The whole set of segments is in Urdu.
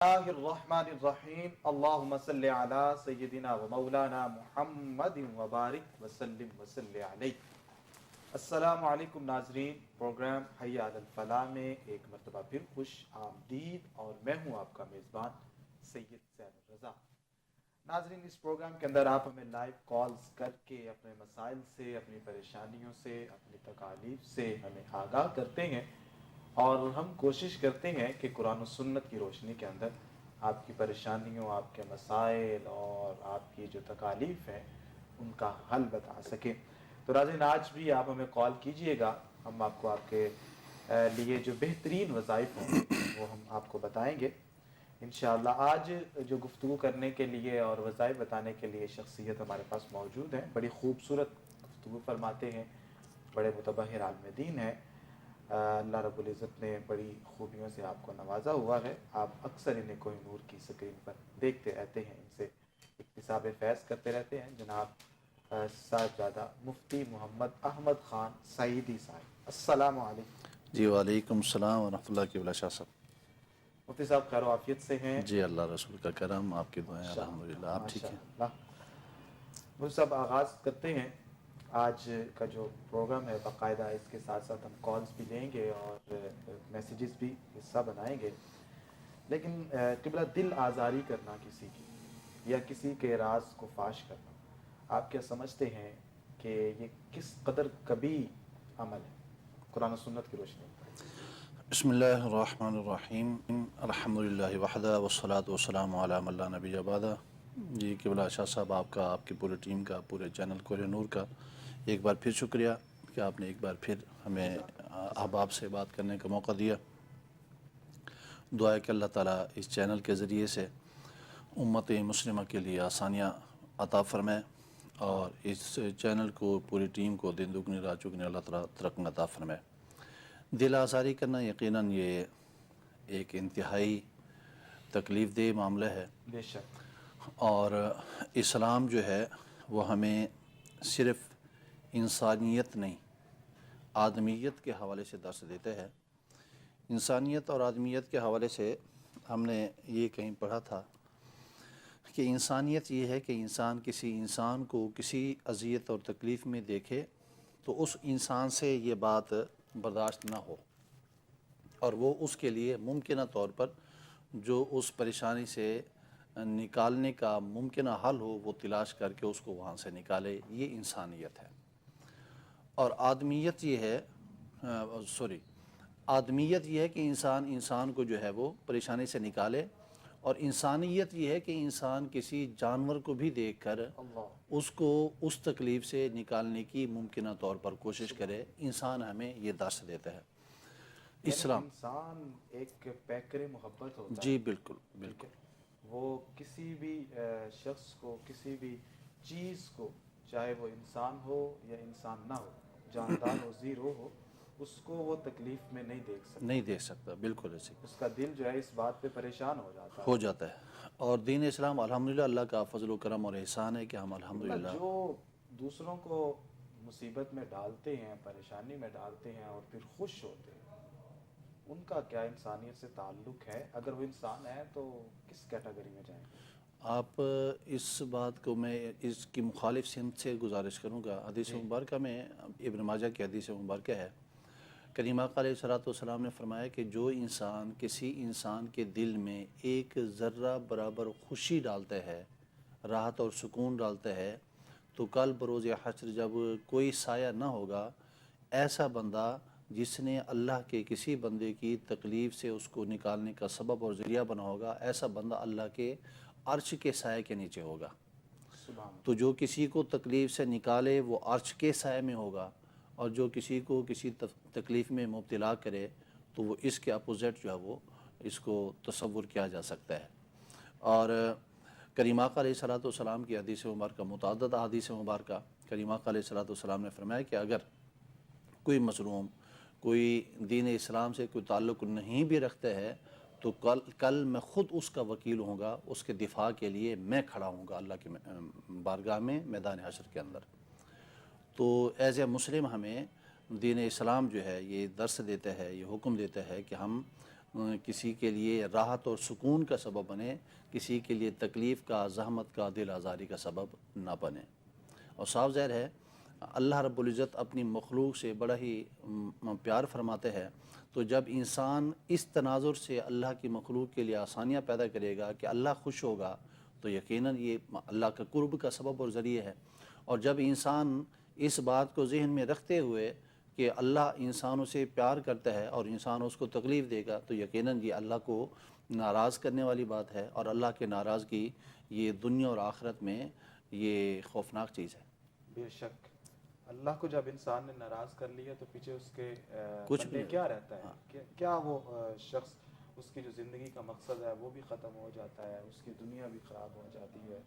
الله الرحمن الرحیم اللہم صل علی سیدنا و مولانا محمد وبارک وسلم وصلی علیہ۔ السلام علیکم ناظرین، پروگرام حی علی الفلاح میں ایک مرتبہ پھر خوش آمدید، اور میں ہوں آپ کا میزبان سید زین الرضا۔ ناظرین، اس پروگرام کے اندر آپ ہمیں لائیو کالز کر کے اپنے مسائل سے، اپنی پریشانیوں سے، اپنی تکالیف سے ہمیں آگاہ کرتے ہیں، اور ہم کوشش کرتے ہیں کہ قرآن و سنت کی روشنی کے اندر آپ کی پریشانیوں، آپ کے مسائل اور آپ کی جو تکالیف ہیں ان کا حل بتا سکیں۔ تو ناظرین، آج بھی آپ ہمیں کال کیجئے گا، ہم آپ کو آپ کے لیے جو بہترین وظائف ہوں گے وہ ہم آپ کو بتائیں گے انشاءاللہ۔ آج جو گفتگو کرنے کے لیے اور وظائف بتانے کے لیے شخصیت ہمارے پاس موجود ہیں، بڑی خوبصورت گفتگو فرماتے ہیں، بڑے متبحر عالم دین ہیں۔ اللہ رب العزت نے بڑی خوبیوں سے آپ کو نوازا ہوا ہے، آپ اکثر انہیں کوئی نور کی سکرین پر دیکھتے رہتے ہیں، ان سے اکتساب فیض کرتے رہتے ہیں۔ جناب صاحبزادہ مفتی محمد احمد خان سعیدی صاحب، السلام علیکم۔ جی وعلیکم السلام ورحمۃ اللہ کی شاہ صاحب۔ مفتی صاحب خیر و عافیت سے ہیں؟ جی اللہ رسول کا کرم، آپ کی دعائیں الحمدللہ، ماشاءاللہ آپ ٹھیک ہیں؟ ماشاءاللہ۔ مفتی صاحب آغاز کرتے ہیں آج کا جو پروگرام ہے، باقاعدہ اس کے ساتھ ساتھ ہم کالز بھی لیں گے اور میسیجز بھی حصہ بنائیں گے، لیکن قبلہ دل آزاری کرنا کسی کی یا کسی کے راز کو فاش کرنا، آپ کیا سمجھتے ہیں کہ یہ کس قدر کبھی عمل ہے قرآن و سنت کی روشنی میں؟ بسم اللہ الرحمن الرحیم، الحمدللہ وحدہ والصلاة والسلام علی من لا نبی بعدہ۔ جی قبلہ شاہ صاحب، آپ کا، آپ کی پورے ٹیم کا، پورے چینل کوہ نور کا ایک بار پھر شکریہ کہ آپ نے ایک بار پھر ہمیں احباب سے بات کرنے کا موقع دیا۔ دعا ہے کہ اللہ تعالیٰ اس چینل کے ذریعے سے امت مسلمہ کے لیے آسانیاں عطا فرمائے، اور اس چینل کو، پوری ٹیم کو دن دگنی رات چگنی اللہ تعالیٰ ترقی عطا فرمائے۔ دل آزاری کرنا یقیناً یہ ایک انتہائی تکلیف دہ معاملہ ہے، بے شک۔ اور اسلام جو ہے وہ ہمیں صرف انسانیت نہیں، آدمیت کے حوالے سے درس دیتے ہیں۔ انسانیت اور آدمیت کے حوالے سے ہم نے یہ کہیں پڑھا تھا کہ انسانیت یہ ہے کہ انسان کسی انسان کو کسی اذیت اور تکلیف میں دیکھے تو اس انسان سے یہ بات برداشت نہ ہو، اور وہ اس کے لیے ممکنہ طور پر جو اس پریشانی سے نکالنے کا ممکنہ حل ہو وہ تلاش کر کے اس کو وہاں سے نکالے۔ یہ انسانیت ہے۔ اور آدمیت یہ ہے آدمیت یہ ہے کہ انسان کو جو ہے وہ پریشانی سے نکالے، اور انسانیت یہ ہے کہ انسان کسی جانور کو بھی دیکھ کر اس کو اس تکلیف سے نکالنے کی ممکنہ طور پر کوشش کرے۔ انسان ہمیں یہ درس دیتا ہے یعنی اسلام۔ انسان ایک پیکر محبت ہوتا ہے، جی بالکل ٹھیک بالکل۔ ہے، وہ کسی بھی شخص کو، کسی بھی چیز کو، چاہے وہ انسان ہو یا انسان نہ ہو، جاندار ہو زیرو ہو، اس کو وہ تکلیف میں نہیں دیکھ سکتا، نہیں دیکھ سکتا، بالکل ایسے اس کا دل جو ہے اس بات پہ پریشان ہو جاتا ہو ہے۔ جاتا ہے۔ اور دین اسلام الحمدللہ اللہ کا فضل و کرم اور احسان ہے کہ ہم اللہ الحمدللہ جو دوسروں کو مصیبت میں ڈالتے ہیں، پریشانی میں ڈالتے ہیں اور پھر خوش ہوتے ہیں، ان کا کیا انسانیت سے تعلق ہے؟ اگر وہ انسان ہے تو کس کیٹیگری میں جائیں گے؟ آپ اس بات کو، میں اس کی مخالف سمت سے گزارش کروں گا۔ حدیث مبارکہ میں ابن ماجہ کی حدیث مبارکہ ہے، کریم آقا علیہ الصلوۃ نے فرمایا کہ جو انسان کسی انسان کے دل میں ایک ذرہ برابر خوشی ڈالتا ہے، راحت اور سکون ڈالتا ہے، تو کل بروز حشر جب کوئی سایہ نہ ہوگا، ایسا بندہ جس نے اللہ کے کسی بندے کی تکلیف سے اس کو نکالنے کا سبب اور ذریعہ بنا ہوگا، ایسا بندہ اللہ کے عرش کے سائے کے نیچے ہوگا۔ سبحان تو جو کسی کو تکلیف سے نکالے وہ عرش کے سائے میں ہوگا، اور جو کسی کو کسی تکلیف میں مبتلا کرے تو وہ اس کے اپوزٹ جو ہے وہ اس کو تصور کیا جا سکتا ہے۔ اور کریم آقا علیہ السلام کی حدیث مبارکہ، متعدد حدیث مبارکہ، کریم آقا علیہ السلام نے فرمایا کہ اگر کوئی مظلوم، کوئی دین اسلام سے کوئی تعلق نہیں بھی رکھتا ہے، تو کل میں خود اس کا وکیل ہوں گا، اس کے دفاع کے لیے میں کھڑا ہوں گا اللہ کی بارگاہ میں، میدان حشر کے اندر۔ تو ایز اے مسلم ہمیں دین اسلام جو ہے یہ درس دیتا ہے، یہ حکم دیتا ہے کہ ہم کسی کے لیے راحت اور سکون کا سبب بنے، کسی کے لیے تکلیف کا، زحمت کا، دل آزاری کا سبب نہ بنے۔ اور صاف ظاہر ہے اللہ رب العزت اپنی مخلوق سے بڑا ہی پیار فرماتے ہیں، تو جب انسان اس تناظر سے اللہ کی مخلوق کے لیے آسانیاں پیدا کرے گا کہ اللہ خوش ہوگا، تو یقیناً یہ اللہ کا قرب کا سبب اور ذریعہ ہے۔ اور جب انسان اس بات کو ذہن میں رکھتے ہوئے کہ اللہ انسانوں سے پیار کرتا ہے اور انسان اس کو تکلیف دے گا، تو یقیناً یہ اللہ کو ناراض کرنے والی بات ہے، اور اللہ کے ناراضگی یہ دنیا اور آخرت میں یہ خوفناک چیز ہے۔ بے شک اللہ کو جب انسان نے ناراض کر لیا تو پیچھے اس کے کچھ پلے بھی کیا رہتا ہے؟ کیا وہ شخص، اس کی جو زندگی کا مقصد ہے وہ بھی ختم ہو جاتا ہے، اس کی دنیا بھی خراب ہو جاتی ہے،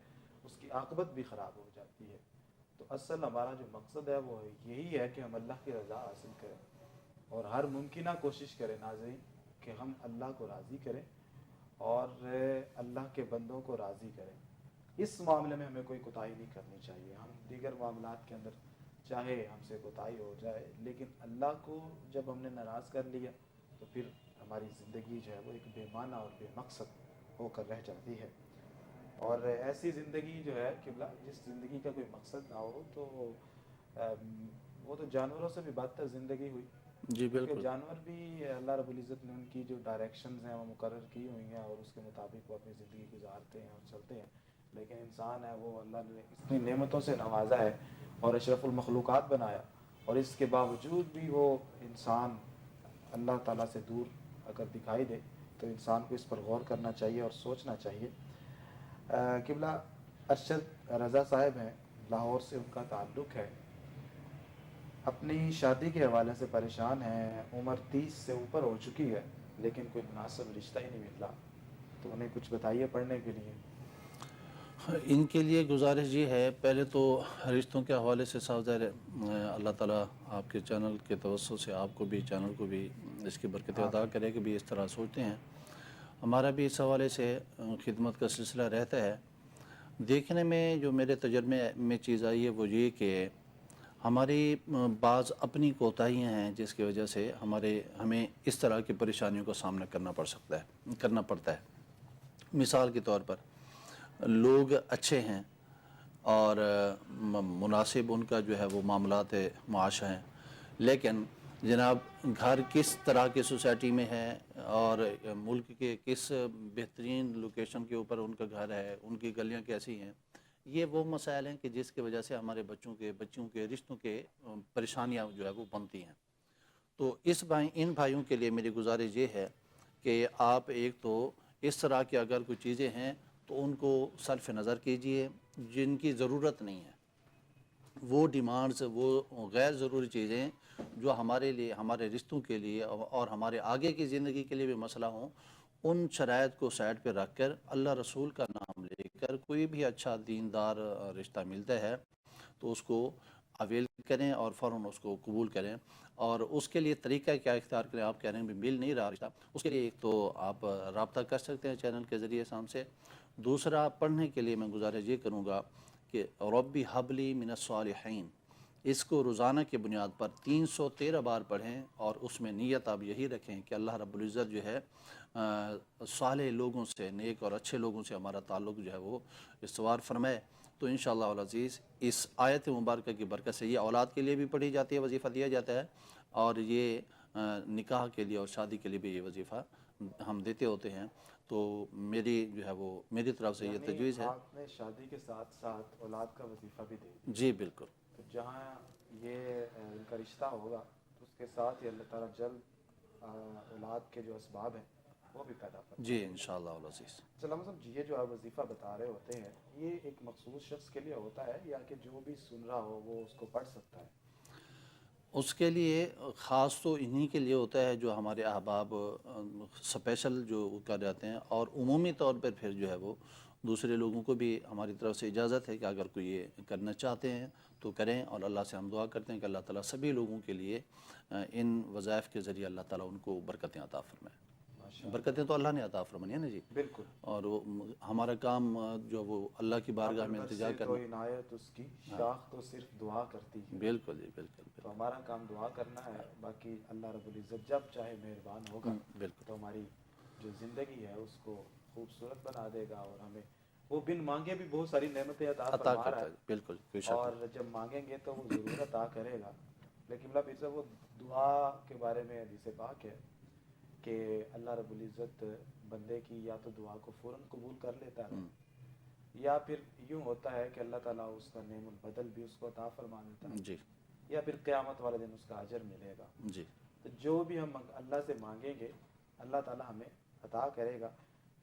اس کی عاقبت بھی خراب ہو جاتی ہے۔ تو اصل ہمارا جو مقصد ہے وہ یہی ہے کہ ہم اللہ کی رضا حاصل کریں اور ہر ممکنہ کوشش کریں ناظرین کہ ہم اللہ کو راضی کریں اور اللہ کے بندوں کو راضی کریں۔ اس معاملے میں ہمیں کوئی کوتاہی نہیں کرنی چاہیے۔ ہم دیگر معاملات کے اندر چاہے ہم سے کوتاہی ہو جائے، لیکن اللہ کو جب ہم نے ناراض کر لیا تو پھر ہماری زندگی جو ہے وہ ایک بے معنی اور بے مقصد ہو کر رہ جاتی ہے۔ اور ایسی زندگی جو ہے قبلہ، جس زندگی کا کوئی مقصد نہ ہو، تو وہ تو جانوروں سے بھی بدتر زندگی ہوئی، جی کیونکہ بالکل۔ جانور بھی اللہ رب العزت نے ان کی جو ڈائریکشنز ہیں وہ مقرر کی ہوئی ہیں اور اس کے مطابق وہ اپنی زندگی گزارتے ہیں اور چلتے ہیں۔ لیکن انسان ہے وہ اللہ نے اتنی نعمتوں سے نوازا ہے اور اشرف المخلوقات بنایا، اور اس کے باوجود بھی وہ انسان اللہ تعالیٰ سے دور اگر دکھائی دے تو انسان کو اس پر غور کرنا چاہیے اور سوچنا چاہیے۔ قبلہ ارشد رضا صاحب ہیں، لاہور سے ان کا تعلق ہے، اپنی شادی کے حوالے سے پریشان ہیں، عمر 30 سے اوپر ہو چکی ہے لیکن کوئی مناسب رشتہ ہی نہیں مل رہا، تو انہیں کچھ بتائیے پڑھنے کے لیے۔ ان کے لیے گزارش یہ ہے، پہلے تو رشتوں کے حوالے سے صاف ظاہر ہے اللہ تعالیٰ آپ کے چینل کے توسط سے آپ کو بھی، چینل کو بھی اس کی برکتیں عطا کرے کہ بھی اس طرح سوچتے ہیں۔ ہمارا بھی اس حوالے سے خدمت کا سلسلہ رہتا ہے۔ دیکھنے میں جو میرے تجربے میں چیز آئی ہے وہ یہ کہ ہماری بعض اپنی کوتاہیاں ہیں جس کی وجہ سے ہمیں اس طرح کی پریشانیوں کا سامنا کرنا پڑتا ہے۔ مثال کے طور پر لوگ اچھے ہیں اور مناسب ان کا جو ہے وہ معاملات معاش ہیں، لیکن جناب گھر کس طرح کی سوسائٹی میں ہے اور ملک کے کس بہترین لوکیشن کے اوپر ان کا گھر ہے، ان کی گلیاں کیسی ہیں، یہ وہ مسائل ہیں کہ جس کی وجہ سے ہمارے بچوں کے رشتوں کے پریشانیاں جو ہے وہ بنتی ہیں۔ تو ان بھائیوں کے لیے میری گزارش یہ ہے کہ آپ ایک تو اس طرح کی اگر کوئی چیزیں ہیں تو ان کو صرف نظر کیجئے، جن کی ضرورت نہیں ہے، وہ ڈیمانڈز، وہ غیر ضروری چیزیں جو ہمارے لیے، ہمارے رشتوں کے لیے اور ہمارے آگے کی زندگی کے لیے بھی مسئلہ ہوں، ان شرائط کو سائڈ پہ رکھ کر اللہ رسول کا نام لے کر کوئی بھی اچھا دیندار رشتہ ملتا ہے تو اس کو اویل کریں اور فوراً اس کو قبول کریں۔ اور اس کے لیے طریقہ کیا اختیار کریں؟ آپ کہہ رہے ہیں بھی مل نہیں رہا رشتہ، اس کے لیے ایک تو آپ رابطہ کر سکتے ہیں چینل کے ذریعے سے ہم سے۔ دوسرا، پڑھنے کے لیے میں گزارش یہ کروں گا کہ ربی حبلی من الصالحین، اس کو روزانہ کی بنیاد پر 313 بار پڑھیں اور اس میں نیت آپ یہی رکھیں کہ اللہ رب العزت جو ہے صالح لوگوں سے، نیک اور اچھے لوگوں سے ہمارا تعلق جو ہے وہ استوار فرمائے۔ تو انشاءاللہ العزیز اس آیت مبارکہ کی برکت سے یہ اولاد کے لیے بھی پڑھی جاتی ہے، وظیفہ دیا جاتا ہے، اور یہ نکاح کے لیے اور شادی کے لیے بھی یہ وظیفہ ہم دیتے ہوتے ہیں۔ تو میری جو ہے وہ میری طرف سے یہ تجویز ہے۔ آپ نے شادی کے ساتھ ساتھ اولاد کا وظیفہ بھی دے دیا، جی بالکل۔ تو جہاں یہ ان کا رشتہ ہوگا تو اس کے ساتھ ہی اللہ تعالیٰ جلد اولاد کے جو اسباب ہیں وہ بھی پیدا کرتا ہے۔ جی انشاءاللہ العزیز۔ سلام صاحب، یہ جو آپ وظیفہ بتا رہے ہوتے ہیں یہ ایک مخصوص شخص کے لیے ہوتا ہے یا کہ جو بھی سن رہا ہو وہ اس کو پڑھ سکتا ہے؟ اس کے لیے خاص تو انہی کے لیے ہوتا ہے جو ہمارے احباب سپیشل جو کر جاتے ہیں، اور عمومی طور پر پھر جو ہے وہ دوسرے لوگوں کو بھی ہماری طرف سے اجازت ہے کہ اگر کوئی یہ کرنا چاہتے ہیں تو کریں، اور اللہ سے ہم دعا کرتے ہیں کہ اللہ تعالیٰ سبھی لوگوں کے لیے ان وظائف کے ذریعے اللہ تعالیٰ ان کو برکتیں عطا فرمائے۔ برکتیں تو اللہ نے عطا فرمانی ہے نا جی، بالکل۔ اور وہ ہمارا کام جو وہ اللہ کی بارگاہ میں التجا تو کرنا. عنایت اس کی شاخ تو صرف دعا کرتی ہے. بالکل جی بالکل تو ہمارا کام دعا کرنا ہے. باقی اللہ رب العزت جب چاہے مہربان ہوگا بالکل تو ہماری جو زندگی ہے اس کو خوبصورت بنا دے گا, اور ہمیں وہ بن مانگے بھی بہت ساری نعمتیں عطا عطا فرما رہا کرتا ہے. ہے, بالکل کوئی شک نہیں. اور جب مانگیں گے تو وہ ضرور عطا کرے گا. لیکن اللہ پھر سے وہ دعا کے بارے میں حدیث پاک ہے کہ اللہ رب العزت بندے کی یا تو دعا کو فوراً قبول کر لیتا ہے, یا پھر یوں ہوتا ہے کہ اللہ تعالیٰ اس کا نعم البدل بھی اس کو عطا فرما دیتا ہے, جی یا پھر قیامت والے دن اس کا اجر ملے گا. جی تو جو بھی ہم اللہ سے مانگیں گے اللہ تعالیٰ ہمیں عطا کرے گا,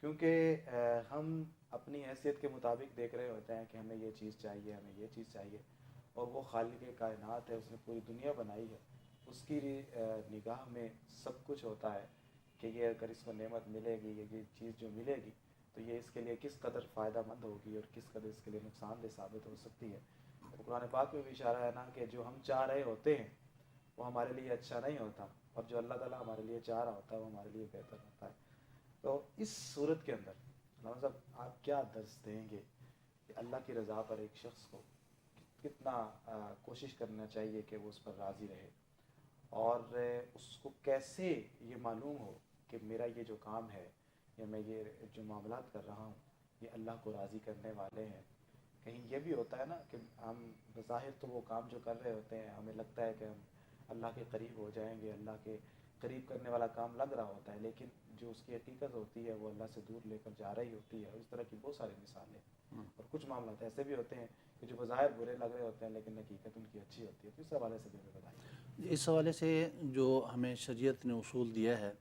کیونکہ ہم اپنی حیثیت کے مطابق دیکھ رہے ہوتے ہیں کہ ہمیں یہ چیز چاہیے, ہمیں یہ چیز چاہیے, اور وہ خالق کائنات ہے, اس نے پوری دنیا بنائی ہے, اس کی نگاہ میں سب کچھ ہوتا ہے کہ یہ اگر اس کو نعمت ملے گی, یہ چیز جو ملے گی تو یہ اس کے لیے کس قدر فائدہ مند ہوگی اور کس قدر اس کے لیے نقصان دہ ثابت ہو سکتی ہے. تو قرآن پاک میں بھی اشارہ ہے نا کہ جو ہم چاہ رہے ہوتے ہیں وہ ہمارے لیے اچھا نہیں ہوتا, اور جو اللہ تعالیٰ ہمارے لیے چاہ رہا ہوتا ہے وہ ہمارے لیے بہتر ہوتا ہے. تو اس صورت کے اندر علامہ صاحب آپ کیا درس دیں گے کہ اللہ کی رضا پر ایک شخص کو کتنا کوشش کرنا چاہیے کہ وہ اس پر راضی رہے, اور اس کو کیسے یہ معلوم ہو کہ میرا یہ جو کام ہے یا میں یہ جو معاملات کر رہا ہوں یہ اللہ کو راضی کرنے والے ہیں. کہیں یہ بھی ہوتا ہے نا کہ ہم بظاہر تو وہ کام جو کر رہے ہوتے ہیں ہمیں لگتا ہے کہ ہم اللہ کے قریب ہو جائیں گے, اللہ کے قریب کرنے والا کام لگ رہا ہوتا ہے, لیکن جو اس کی حقیقت ہوتی ہے وہ اللہ سے دور لے کر جا رہی ہوتی ہے. اس طرح کی بہت ساری مثالیں, اور کچھ معاملات ایسے بھی ہوتے ہیں کہ جو بظاہر برے لگ رہے ہوتے ہیں لیکن حقیقت ان کی اچھی ہوتی ہے. تو اس حوالے سے بھی ہمیں بتائیے. اس حوالے سے جو ہمیں شریعت نے اصول دیا ہے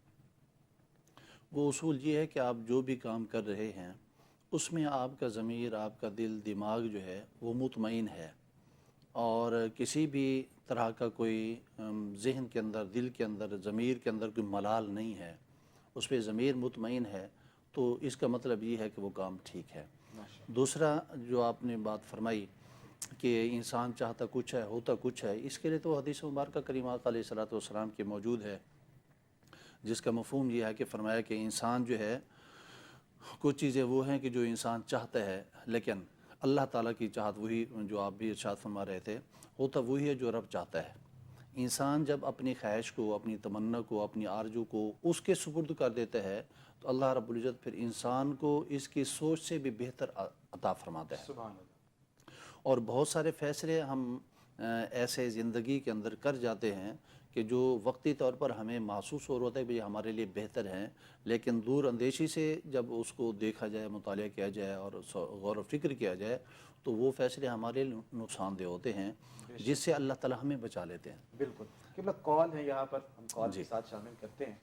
وہ اصول یہ ہے کہ آپ جو بھی کام کر رہے ہیں اس میں آپ کا ضمیر, آپ کا دل, دماغ جو ہے وہ مطمئن ہے, اور کسی بھی طرح کا کوئی ذہن کے اندر, دل کے اندر, ضمیر کے اندر کوئی ملال نہیں ہے, اس پہ ضمیر مطمئن ہے, تو اس کا مطلب یہ ہے کہ وہ کام ٹھیک ہے. دوسرا جو آپ نے بات فرمائی کہ انسان چاہتا کچھ ہے ہوتا کچھ ہے, اس کے لیے تو حدیث مبارکہ کریمہ علیہ الصلوۃ والسلام کی موجود ہے, جس کا مفہوم یہ ہے کہ فرمایا کہ انسان جو ہے کچھ چیزیں وہ ہیں کہ جو انسان چاہتا ہے, لیکن اللہ تعالیٰ کی چاہت وہی, جو آپ بھی ارشاد فرما رہے تھے, ہوتا وہی ہے جو رب چاہتا ہے. انسان جب اپنی خواہش کو, اپنی تمنا کو, اپنی آرزو کو اس کے سپرد کر دیتا ہے تو اللہ رب العزت پھر انسان کو اس کی سوچ سے بھی بہتر عطا فرماتا ہے. سبحان اللہ. اور بہت سارے فیصلے ہم ایسے زندگی کے اندر کر جاتے ہیں کہ جو وقتی طور پر ہمیں محسوس ہو رہا ہے کہ یہ ہمارے لیے بہتر ہیں, لیکن دور اندیشی سے جب اس کو دیکھا جائے, مطالعہ کیا جائے اور غور و فکر کیا جائے تو وہ فیصلے ہمارے نقصان دہ ہوتے ہیں, جس سے اللہ تعالیٰ ہمیں بچا لیتے ہیں. بالکل. قبلہ کال ہے یہاں پر, ہم کال جی کے ساتھ شامل کرتے ہیں.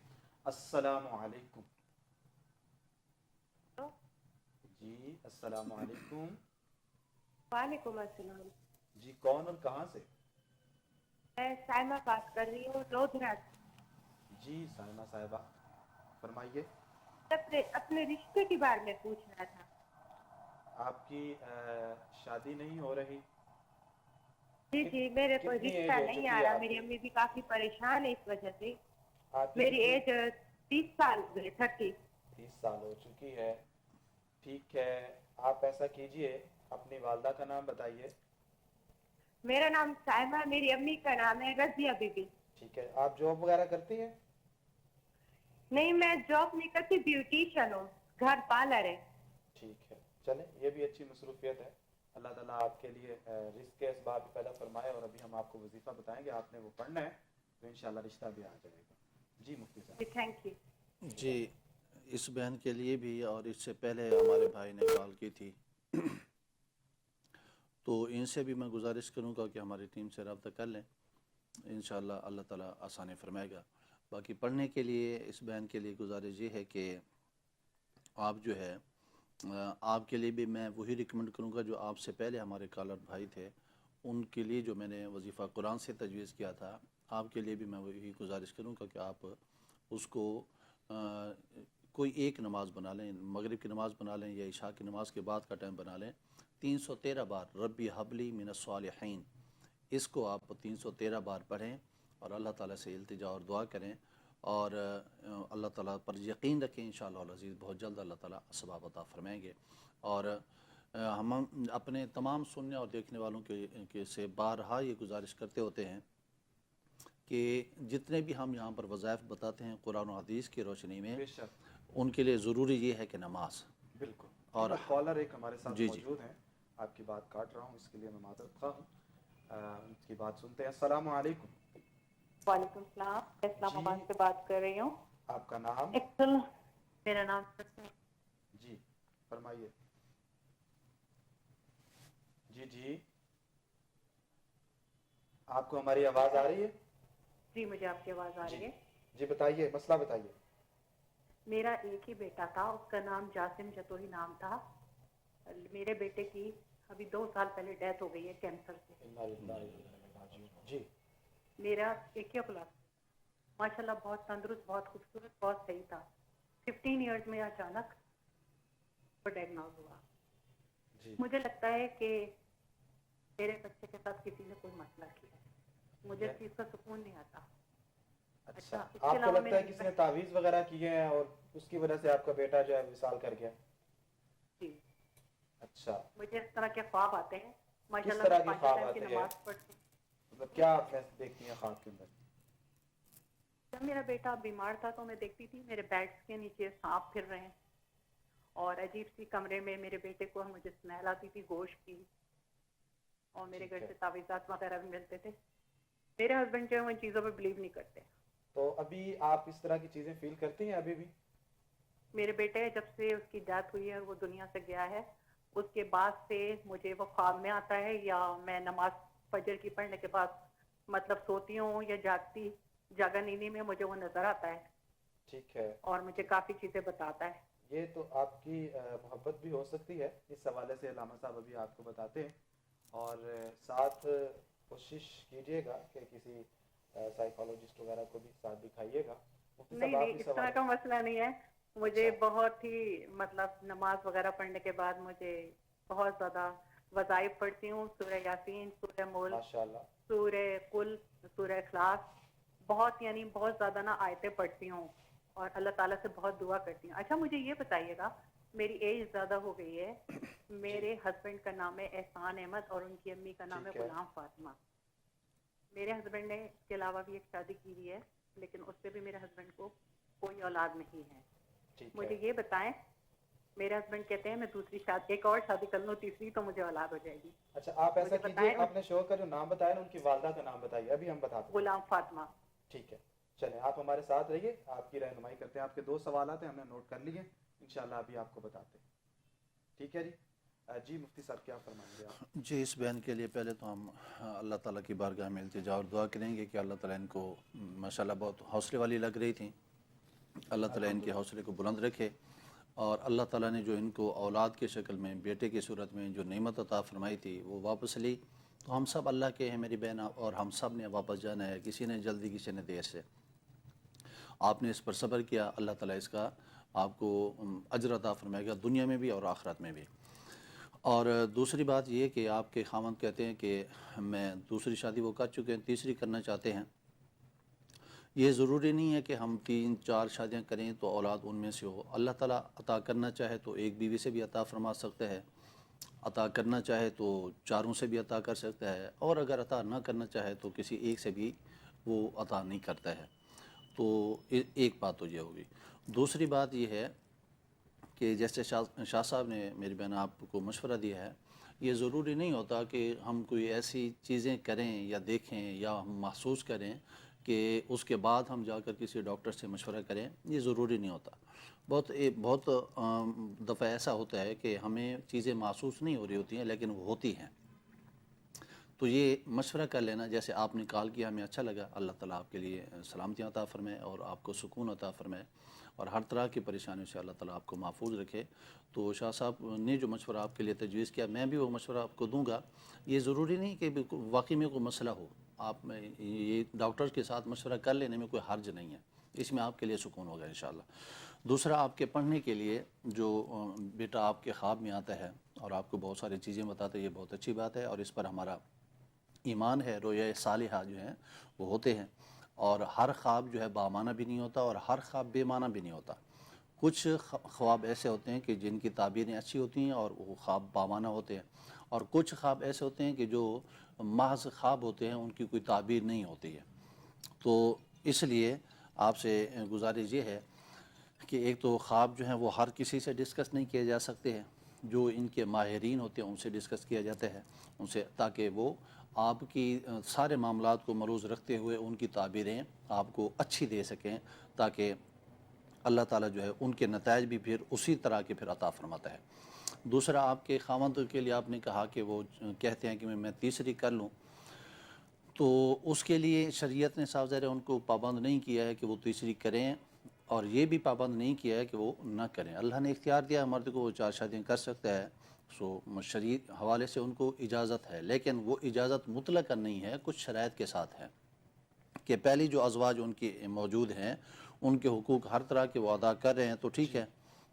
السلام علیکم. جی السلام علیکم. وعلیکم السلام. جی کون اور کہاں سے؟ میں سائمہ بات کر رہی ہوں لودھرا سے. جی سائمہ صاحبہ فرمائیے. اپنے رشتے کے بارے میں پوچھنا تھا. آپ کی شادی نہیں ہو رہی؟ جی میرے کوئی کتنی ایج رشتہ ہو نہیں چکی آ ہے رہا, آپ میری کی؟ امی بھی کافی پریشان ہے اس وجہ سے. آپ کی میری کتنی؟ ایج 30 سال ہوئے, 30. 30 سال ہو چکی ہے. ٹھیک ہے, آپ ایسا کیجئے اپنی والدہ کا نام بتائیے. میرا نام سائمہ, میری امی کا نام ہے رضیہ بی بی. ٹھیک ہے, آپ جاب وغیرہ کرتی ہیں؟ نہیں میں جاب نہیں کرتی, بیوٹیشین ہوں, گھر پارلر ہے. ٹھیک ہے, چلیں یہ بھی اچھی مصروفیت ہے. اللہ تعالیٰ آپ کے لیے رزق کے اسباب پیدا فرمائے, اور ابھی ہم آپ کو وظیفہ بتائیں گے, آپ نے وہ پڑھنا ہے تو انشاءاللہ رشتہ بھی آ جائے گا. جی مفتی صاحب. جی تھینک یو. جی اس بہن کے لیے بھی, اور اس سے پہلے ہمارے بھائی نے کال کی تھی, تو ان سے بھی میں گزارش کروں گا کہ ہماری ٹیم سے رابطہ کر لیں, انشاءاللہ اللہ تعالیٰ آسانی فرمائے گا. باقی پڑھنے کے لیے اس بہن کے لیے گزارش یہ ہے کہ آپ جو ہے, آپ کے لیے بھی میں وہی ریکمنڈ کروں گا جو آپ سے پہلے ہمارے کالر بھائی تھے, ان کے لیے جو میں نے وظیفہ قرآن سے تجویز کیا تھا, آپ کے لیے بھی میں وہی گزارش کروں گا کہ آپ اس کو کوئی ایک نماز بنا لیں, مغرب کی نماز بنا لیں یا عشاء کی نماز کے بعد کا ٹائم بنا لیں. 313 بار ربی حبلی من الصالحین, اس کو آپ 313 بار پڑھیں اور اللہ تعالیٰ سے التجا اور دعا کریں, اور اللہ تعالیٰ پر یقین رکھیں، انشاءاللہ العزیز بہت جلد اللہ تعالیٰ اسباب عطا فرمائیں گے۔ اور ہم اپنے تمام سننے اور دیکھنے والوں کے سے بارہا یہ گزارش کرتے ہوتے ہیں کہ جتنے بھی ہم یہاں پر وظائف بتاتے ہیں قرآن و حدیث کی روشنی میں، بے شک، ان کے لیے ضروری یہ ہے کہ نماز۔ بالکل۔ اور کالر ایک ہمارے ساتھ جی موجود ہیں، آپ کی بات کاٹ رہا ہوں، اس کے لیے میں معذرت خواہ ہوں۔ ان کی بات سنتے ہیں۔ السلام علیکم۔ وعلیکم السلام، میں اسلام آباد سے بات کر رہی ہوں۔ آپ کا نام؟ ایکچوئل میرا نام جی فرمائیے۔ جی آپ کو ہماری آواز آ رہی ہے؟ جی مجھے آپ کی آواز آ رہی ہے۔ جی بتائیے، مسئلہ بتائیے۔ میرا ایک ہی بیٹا تھا، اس کا نام جاسم جتوئی نام تھا۔ میرے بیٹے کی ابھی 2 سال پہلے ڈیتھ ہو گئی ہے کینسر سے۔ جی میرا ایک ہی اولاد، ماشاءاللہ بہت تندرست، بہت خوبصورت، بہت صحیح تھا۔ 15 ایئرز میں اچانک وہ ڈائگنوز ہوا۔ جی مجھے لگتا ہے کہ میرے بچے کے ساتھ کسی نے کوئی مسئلہ کیا ہے، مجھے اس چیز کا سکون نہیں آتا۔ اچھا، اس کے آپ کو علاوہ لگتا ہے کسی نے تعویذ وغیرہ کیے ہیں اور اس کی وجہ سے آپ کا بیٹا جو ہے وصال کر گیا؟ جی اچھا، مجھے اس طرح کے خواب آتے ہیں۔ کس ماشاءاللہ طرح میں کے 5 خواب ٹائم آتے کی ہیں؟ نماز پڑھتی ہوں۔ مطلب کیا آپ نے دیکھتی ہیں خواب کے اندر؟ جب میرا بیٹا بیمار تھا تو میں دیکھتی تھی میرے بیڈس کے نیچے سانپ پھر رہے ہیں، اور عجیب سی کمرے میں میرے بیٹے کو مجھے اسمیل آتی تھی گوشت کی، اور میرے گھر سے تعویذات وغیرہ بھی ملتے تھے۔ میرے ہسبینڈ جو ہے وہ ان چیزوں پہ بلیو نہیں کرتے۔ تو ابھی آپ اس طرح کی چیزیں فیل کرتی ہیں ابھی بھی؟ میرے بیٹے جب سے اس کی ڈیتھ ہوئی ہے اور وہ دنیا سے گیا ہے، اس کے بعد سے مجھے وہ خواب میں آتا ہے، یا میں نماز فجر کی پڑھنے کے بعد مطلب سوتی ہوں یا جاگا نیندی میں مجھے وہ نظر آتا ہے، ٹھیک ہے، اور مجھے کافی چیزیں بتاتا ہے۔ یہ تو آپ کی محبت بھی ہو سکتی ہے، اس حوالے سے علامہ صاحب ابھی آپ کو بتاتے ہیں، اور ساتھ کوشش کیجیے گا کہ کسی سائیکالوجسٹ وغیرہ کو بھی ساتھ دکھائیے گا۔ مفتی صاحب آپ نہیں اس اس طرح حوالے کا مسئلہ نہیں ہے، مجھے اچھا، بہت ہی مطلب نماز وغیرہ پڑھنے کے بعد مجھے بہت زیادہ وظائف پڑھتی ہوں، سورہ یاسین، سورہ ملک، ماشاءاللہ، سورہ قل، سورہ اخلاص، بہت یعنی بہت زیادہ نا آیتیں پڑھتی ہوں، اور اللہ تعالیٰ سے بہت دعا کرتی ہوں۔ اچھا مجھے یہ بتائیے گا، میری ایج زیادہ ہو گئی ہے، میرے ہسبینڈ کا نام ہے احسان احمد اور ان کی امی کا نام ہے ٹھیک ہے، غلام فاطمہ۔ میرے ہسبینڈ نے اس کے علاوہ بھی ایک شادی کی ہوئی ہے، لیکن اس سے بھی میرے ہسبینڈ کو کوئی اولاد نہیں ہے۔ ٹھیک مجھے ہے۔ یہ بتائیں، میرے ہسبینڈ کہتے ہیں میں دوسری شادی، ایک اور شادی کر لوں، تیسری تو مجھے اولاد ہو جائے گی۔ اچھا آپ ایسا مجھے کیجئے، بتائیں، آپ نے شوہر کا جو نام بتایا نا، ان کی والدہ کا نام بتائیے، ابھی ہم بتاتے ہیں۔ غلام فاطمہ۔ ٹھیک ہے، چلیں آپ ہمارے ساتھ رہیے، آپ کی رہنمائی کرتے ہیں۔ آپ کے 2 سوالات ہیں، ہم نے نوٹ کر لیے، انشاءاللہ ابھی آپ کو بتاتے ہیں۔ ٹھیک ہے جی؟ جی مفتی صاحب کیا فرمائیں گے آپ؟ جی اس بیان کے لیے پہلے تو ہم اللہ تعالیٰ کی بارگاہ میں التجا اور دعا کریں گے کہ اللہ تعالیٰ ان کو ماشاءاللہ بہت حوصلے والی لگ رہی تھیں، اللہ تعالیٰ ان کے حوصلے کو بلند رکھے، اور اللہ تعالیٰ نے جو ان کو اولاد کے شکل میں بیٹے کی صورت میں جو نعمت عطا فرمائی تھی وہ واپس لی، تو ہم سب اللہ کے ہیں میری بہن، اور ہم سب نے واپس جانا ہے، کسی نے جلدی کسی نے دیر سے۔ آپ نے اس پر صبر کیا، اللہ تعالیٰ اس کا آپ کو اجر عطا فرمائے گا دنیا میں بھی اور آخرت میں بھی۔ اور دوسری بات یہ کہ آپ کے خاوند کہتے ہیں کہ میں دوسری شادی وہ کر چکے ہیں، تیسری کرنا چاہتے ہیں۔ یہ ضروری نہیں ہے کہ ہم 3-4 شادیاں کریں تو اولاد ان میں سے ہو، اللہ تعالیٰ عطا کرنا چاہے تو ایک بیوی سے بھی عطا فرما سکتا ہے، عطا کرنا چاہے تو 4 سے بھی عطا کر سکتا ہے، اور اگر عطا نہ کرنا چاہے تو کسی ایک سے بھی وہ عطا نہیں کرتا ہے۔ تو ایک بات تو یہ ہوگی۔ دوسری بات یہ ہے کہ جیسے شاہ صاحب نے میری بہن آپ کو مشورہ دیا ہے، یہ ضروری نہیں ہوتا کہ ہم کوئی ایسی چیزیں کریں یا دیکھیں یا ہم محسوس کریں کہ اس کے بعد ہم جا کر کسی ڈاکٹر سے مشورہ کریں، یہ ضروری نہیں ہوتا۔ بہت دفعہ ایسا ہوتا ہے کہ ہمیں چیزیں محسوس نہیں ہو رہی ہوتی ہیں لیکن وہ ہوتی ہیں، تو یہ مشورہ کر لینا، جیسے آپ نے کال کیا ہمیں اچھا لگا، اللہ تعالیٰ آپ کے لیے سلامتیاں عطا فرمائے اور آپ کو سکون عطا فرمائے، اور ہر طرح کی پریشانیوں سے اللہ تعالیٰ آپ کو محفوظ رکھے۔ تو شاہ صاحب نے جو مشورہ آپ کے لیے تجویز کیا، میں بھی وہ مشورہ آپ کو دوں گا۔ یہ ضروری نہیں کہ واقعی میں کوئی مسئلہ ہو، آپ میں یہ ڈاکٹر کے ساتھ مشورہ کر لینے میں کوئی حرج نہیں ہے، اس میں آپ کے لیے سکون ہوگا انشاءاللہ۔ دوسرا، آپ کے پڑھنے کے لیے جو بیٹا آپ کے خواب میں آتا ہے اور آپ کو بہت ساری چیزیں بتاتا ہے، یہ بہت اچھی بات ہے، اور اس پر ہمارا ایمان ہے، رویا صالحہ جو ہیں وہ ہوتے ہیں۔ اور ہر خواب جو ہے بامعنی بھی نہیں ہوتا اور ہر خواب بے معنی بھی نہیں ہوتا. کچھ خواب ایسے ہوتے ہیں کہ جن کی تعبیریں اچھی ہوتی ہیں اور وہ خواب بامعنی ہوتے ہیں، اور کچھ خواب ایسے ہوتے ہیں کہ جو محض خواب ہوتے ہیں، ان کی کوئی تعبیر نہیں ہوتی ہے. تو اس لیے آپ سے گزارش یہ ہے کہ ایک تو خواب جو ہیں وہ ہر کسی سے ڈسکس نہیں کیے جا سکتے ہیں، جو ان کے ماہرین ہوتے ہیں ان سے ڈسکس کیا جاتا ہے ان سے، تاکہ وہ آپ کی سارے معاملات کو ملوث رکھتے ہوئے ان کی تعبیریں آپ کو اچھی دے سکیں، تاکہ اللہ تعالیٰ جو ہے ان کے نتائج بھی پھر اسی طرح کے پھر عطا فرماتا ہے. دوسرا، آپ کے خاوند کے لیے آپ نے کہا کہ وہ کہتے ہیں کہ میں تیسری کر لوں، تو اس کے لیے شریعت نے صاف ظاہر ان کو پابند نہیں کیا ہے کہ وہ تیسری کریں، اور یہ بھی پابند نہیں کیا ہے کہ وہ نہ کریں. اللہ نے اختیار دیا ہے مرد کو، وہ 4 شادیاں کر سکتا ہے، شرعی حوالے سے ان کو اجازت ہے، لیکن وہ اجازت مطلقاً نہیں ہے، کچھ شرائط کے ساتھ ہے کہ پہلی جو ازواج ان کی موجود ہیں ان کے حقوق ہر طرح کے وہ ادا کر رہے ہیں تو ٹھیک ہے،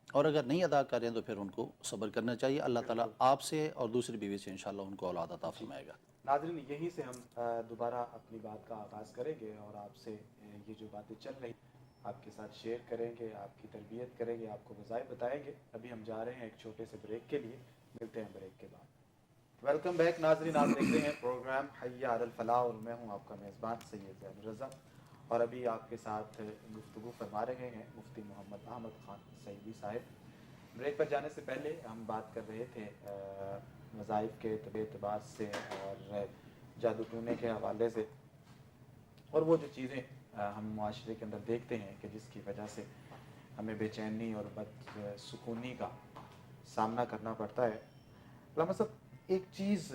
اور اگر نہیں ادا کر رہے ہیں تو پھر ان کو صبر کرنا چاہیے. اللہ تعالیٰ آپ سے اور دوسری بیوی سے انشاءاللہ ان کو اولاد عطا فرمائے گا. ناظرین، یہیں سے ہم دوبارہ اپنی بات کا آغاز کریں گے اور آپ سے یہ جو باتیں چل رہی آپ کے ساتھ شیئر کریں گے، آپ کی تربیت کریں گے، آپ کو وظائف بتائیں گے. ابھی ہم جا رہے ہیں ایک چھوٹے سے بریک کے لیے، ملتے ہیں بریک کے بعد. ویلکم بیک ناظرین، آپ دیکھ رہے ہیں پروگرام حی علی الفلاح اور میں ہوں آپ کا میزبان سید زین الرضا، اور ابھی آپ کے ساتھ گفتگو فرما رہے ہیں مفتی محمد احمد خان سعیدی صاحب. بریک پر جانے سے پہلے ہم بات کر رہے تھے وظائف کے اعتبار سے اور جادو ٹونے کے حوالے سے، اور وہ جو چیزیں ہم معاشرے کے اندر دیکھتے ہیں کہ جس کی وجہ سے ہمیں بے چینی اور بد سکونی کا سامنا کرنا پڑتا ہے. علامہ صاحب، ایک چیز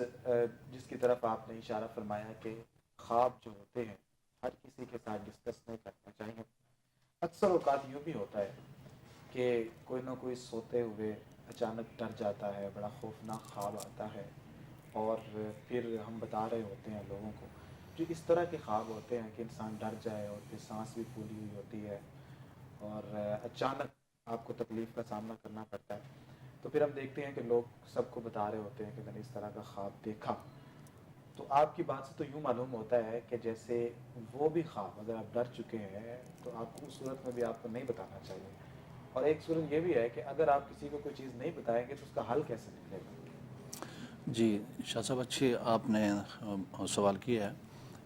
جس کی طرف آپ نے اشارہ فرمایا کہ خواب جو ہوتے ہیں ہر کسی کے ساتھ ڈسکس نہیں کرنا چاہیے. اکثر اوقات یوں بھی ہوتا ہے کہ کوئی نہ کوئی سوتے ہوئے اچانک ڈر جاتا ہے، بڑا خوفناک خواب آتا ہے، اور پھر ہم بتا رہے ہوتے ہیں لوگوں کو. جو اس طرح کے خواب ہوتے ہیں کہ انسان ڈر جائے اور پھر سانس بھی پھولی ہوئی ہوتی ہے اور اچانک آپ کو تکلیف کا سامنا کرنا پڑتا ہے، تو پھر ہم دیکھتے ہیں کہ لوگ سب کو بتا رہے ہوتے ہیں کہ میں نے اس طرح کا خواب دیکھا. تو آپ کی بات سے تو یوں معلوم ہوتا ہے کہ جیسے وہ بھی خواب اگر آپ ڈر چکے ہیں تو آپ کو اس صورت میں بھی آپ کو نہیں بتانا چاہیے. اور ایک صورت یہ بھی ہے کہ اگر آپ کسی کو کوئی چیز نہیں بتائیں گے تو اس کا حل کیسے نکلے گا؟ جی شاہ صاحب، اچھی آپ نے سوال کیا ہے.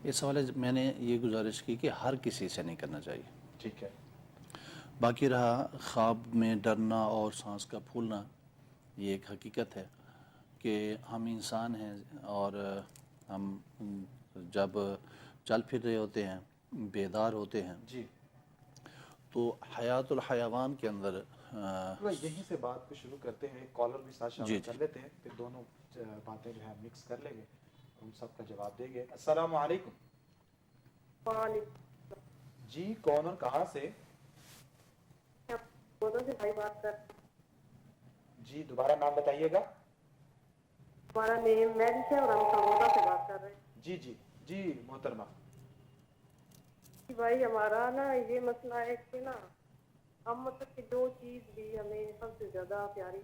اس حوالے سے میں نے یہ گزارش کی کہ ہر کسی سے نہیں کرنا چاہیے. ٹھیک ہے. باقی رہا خواب میں ڈرنا اور سانس کا پھولنا، یہ ایک حقیقت ہے کہ ہم انسان ہیں، اور ہم جب چل پھر رہے ہوتے ہیں، بیدار ہوتے ہیں، جی، تو حیات الحیوان کے اندر یہیں سے بات کو شروع کرتے ہیں. ایک کالر بھی ساتھ جی شامل کر لیتے ہیں، پھر دونوں باتیں جو ہے مکس کر لیں گے، ان سب کا جواب دیں گے. السلام علیکم. وعلیکم جی، کون اور کہاں سے؟ دونوں سے بھائی بات کر. جی دوبارہ نام بتائیے گا. ہمارا نیم میرج ہے اور ہم سمودا سے بات کر رہے ہیں. جی جی جی محترمہ. بھائی ہمارا نا یہ مسئلہ ہے کہ نا ہم مطلب کہ جو چیز بھی ہمیں سب سے زیادہ پیاری،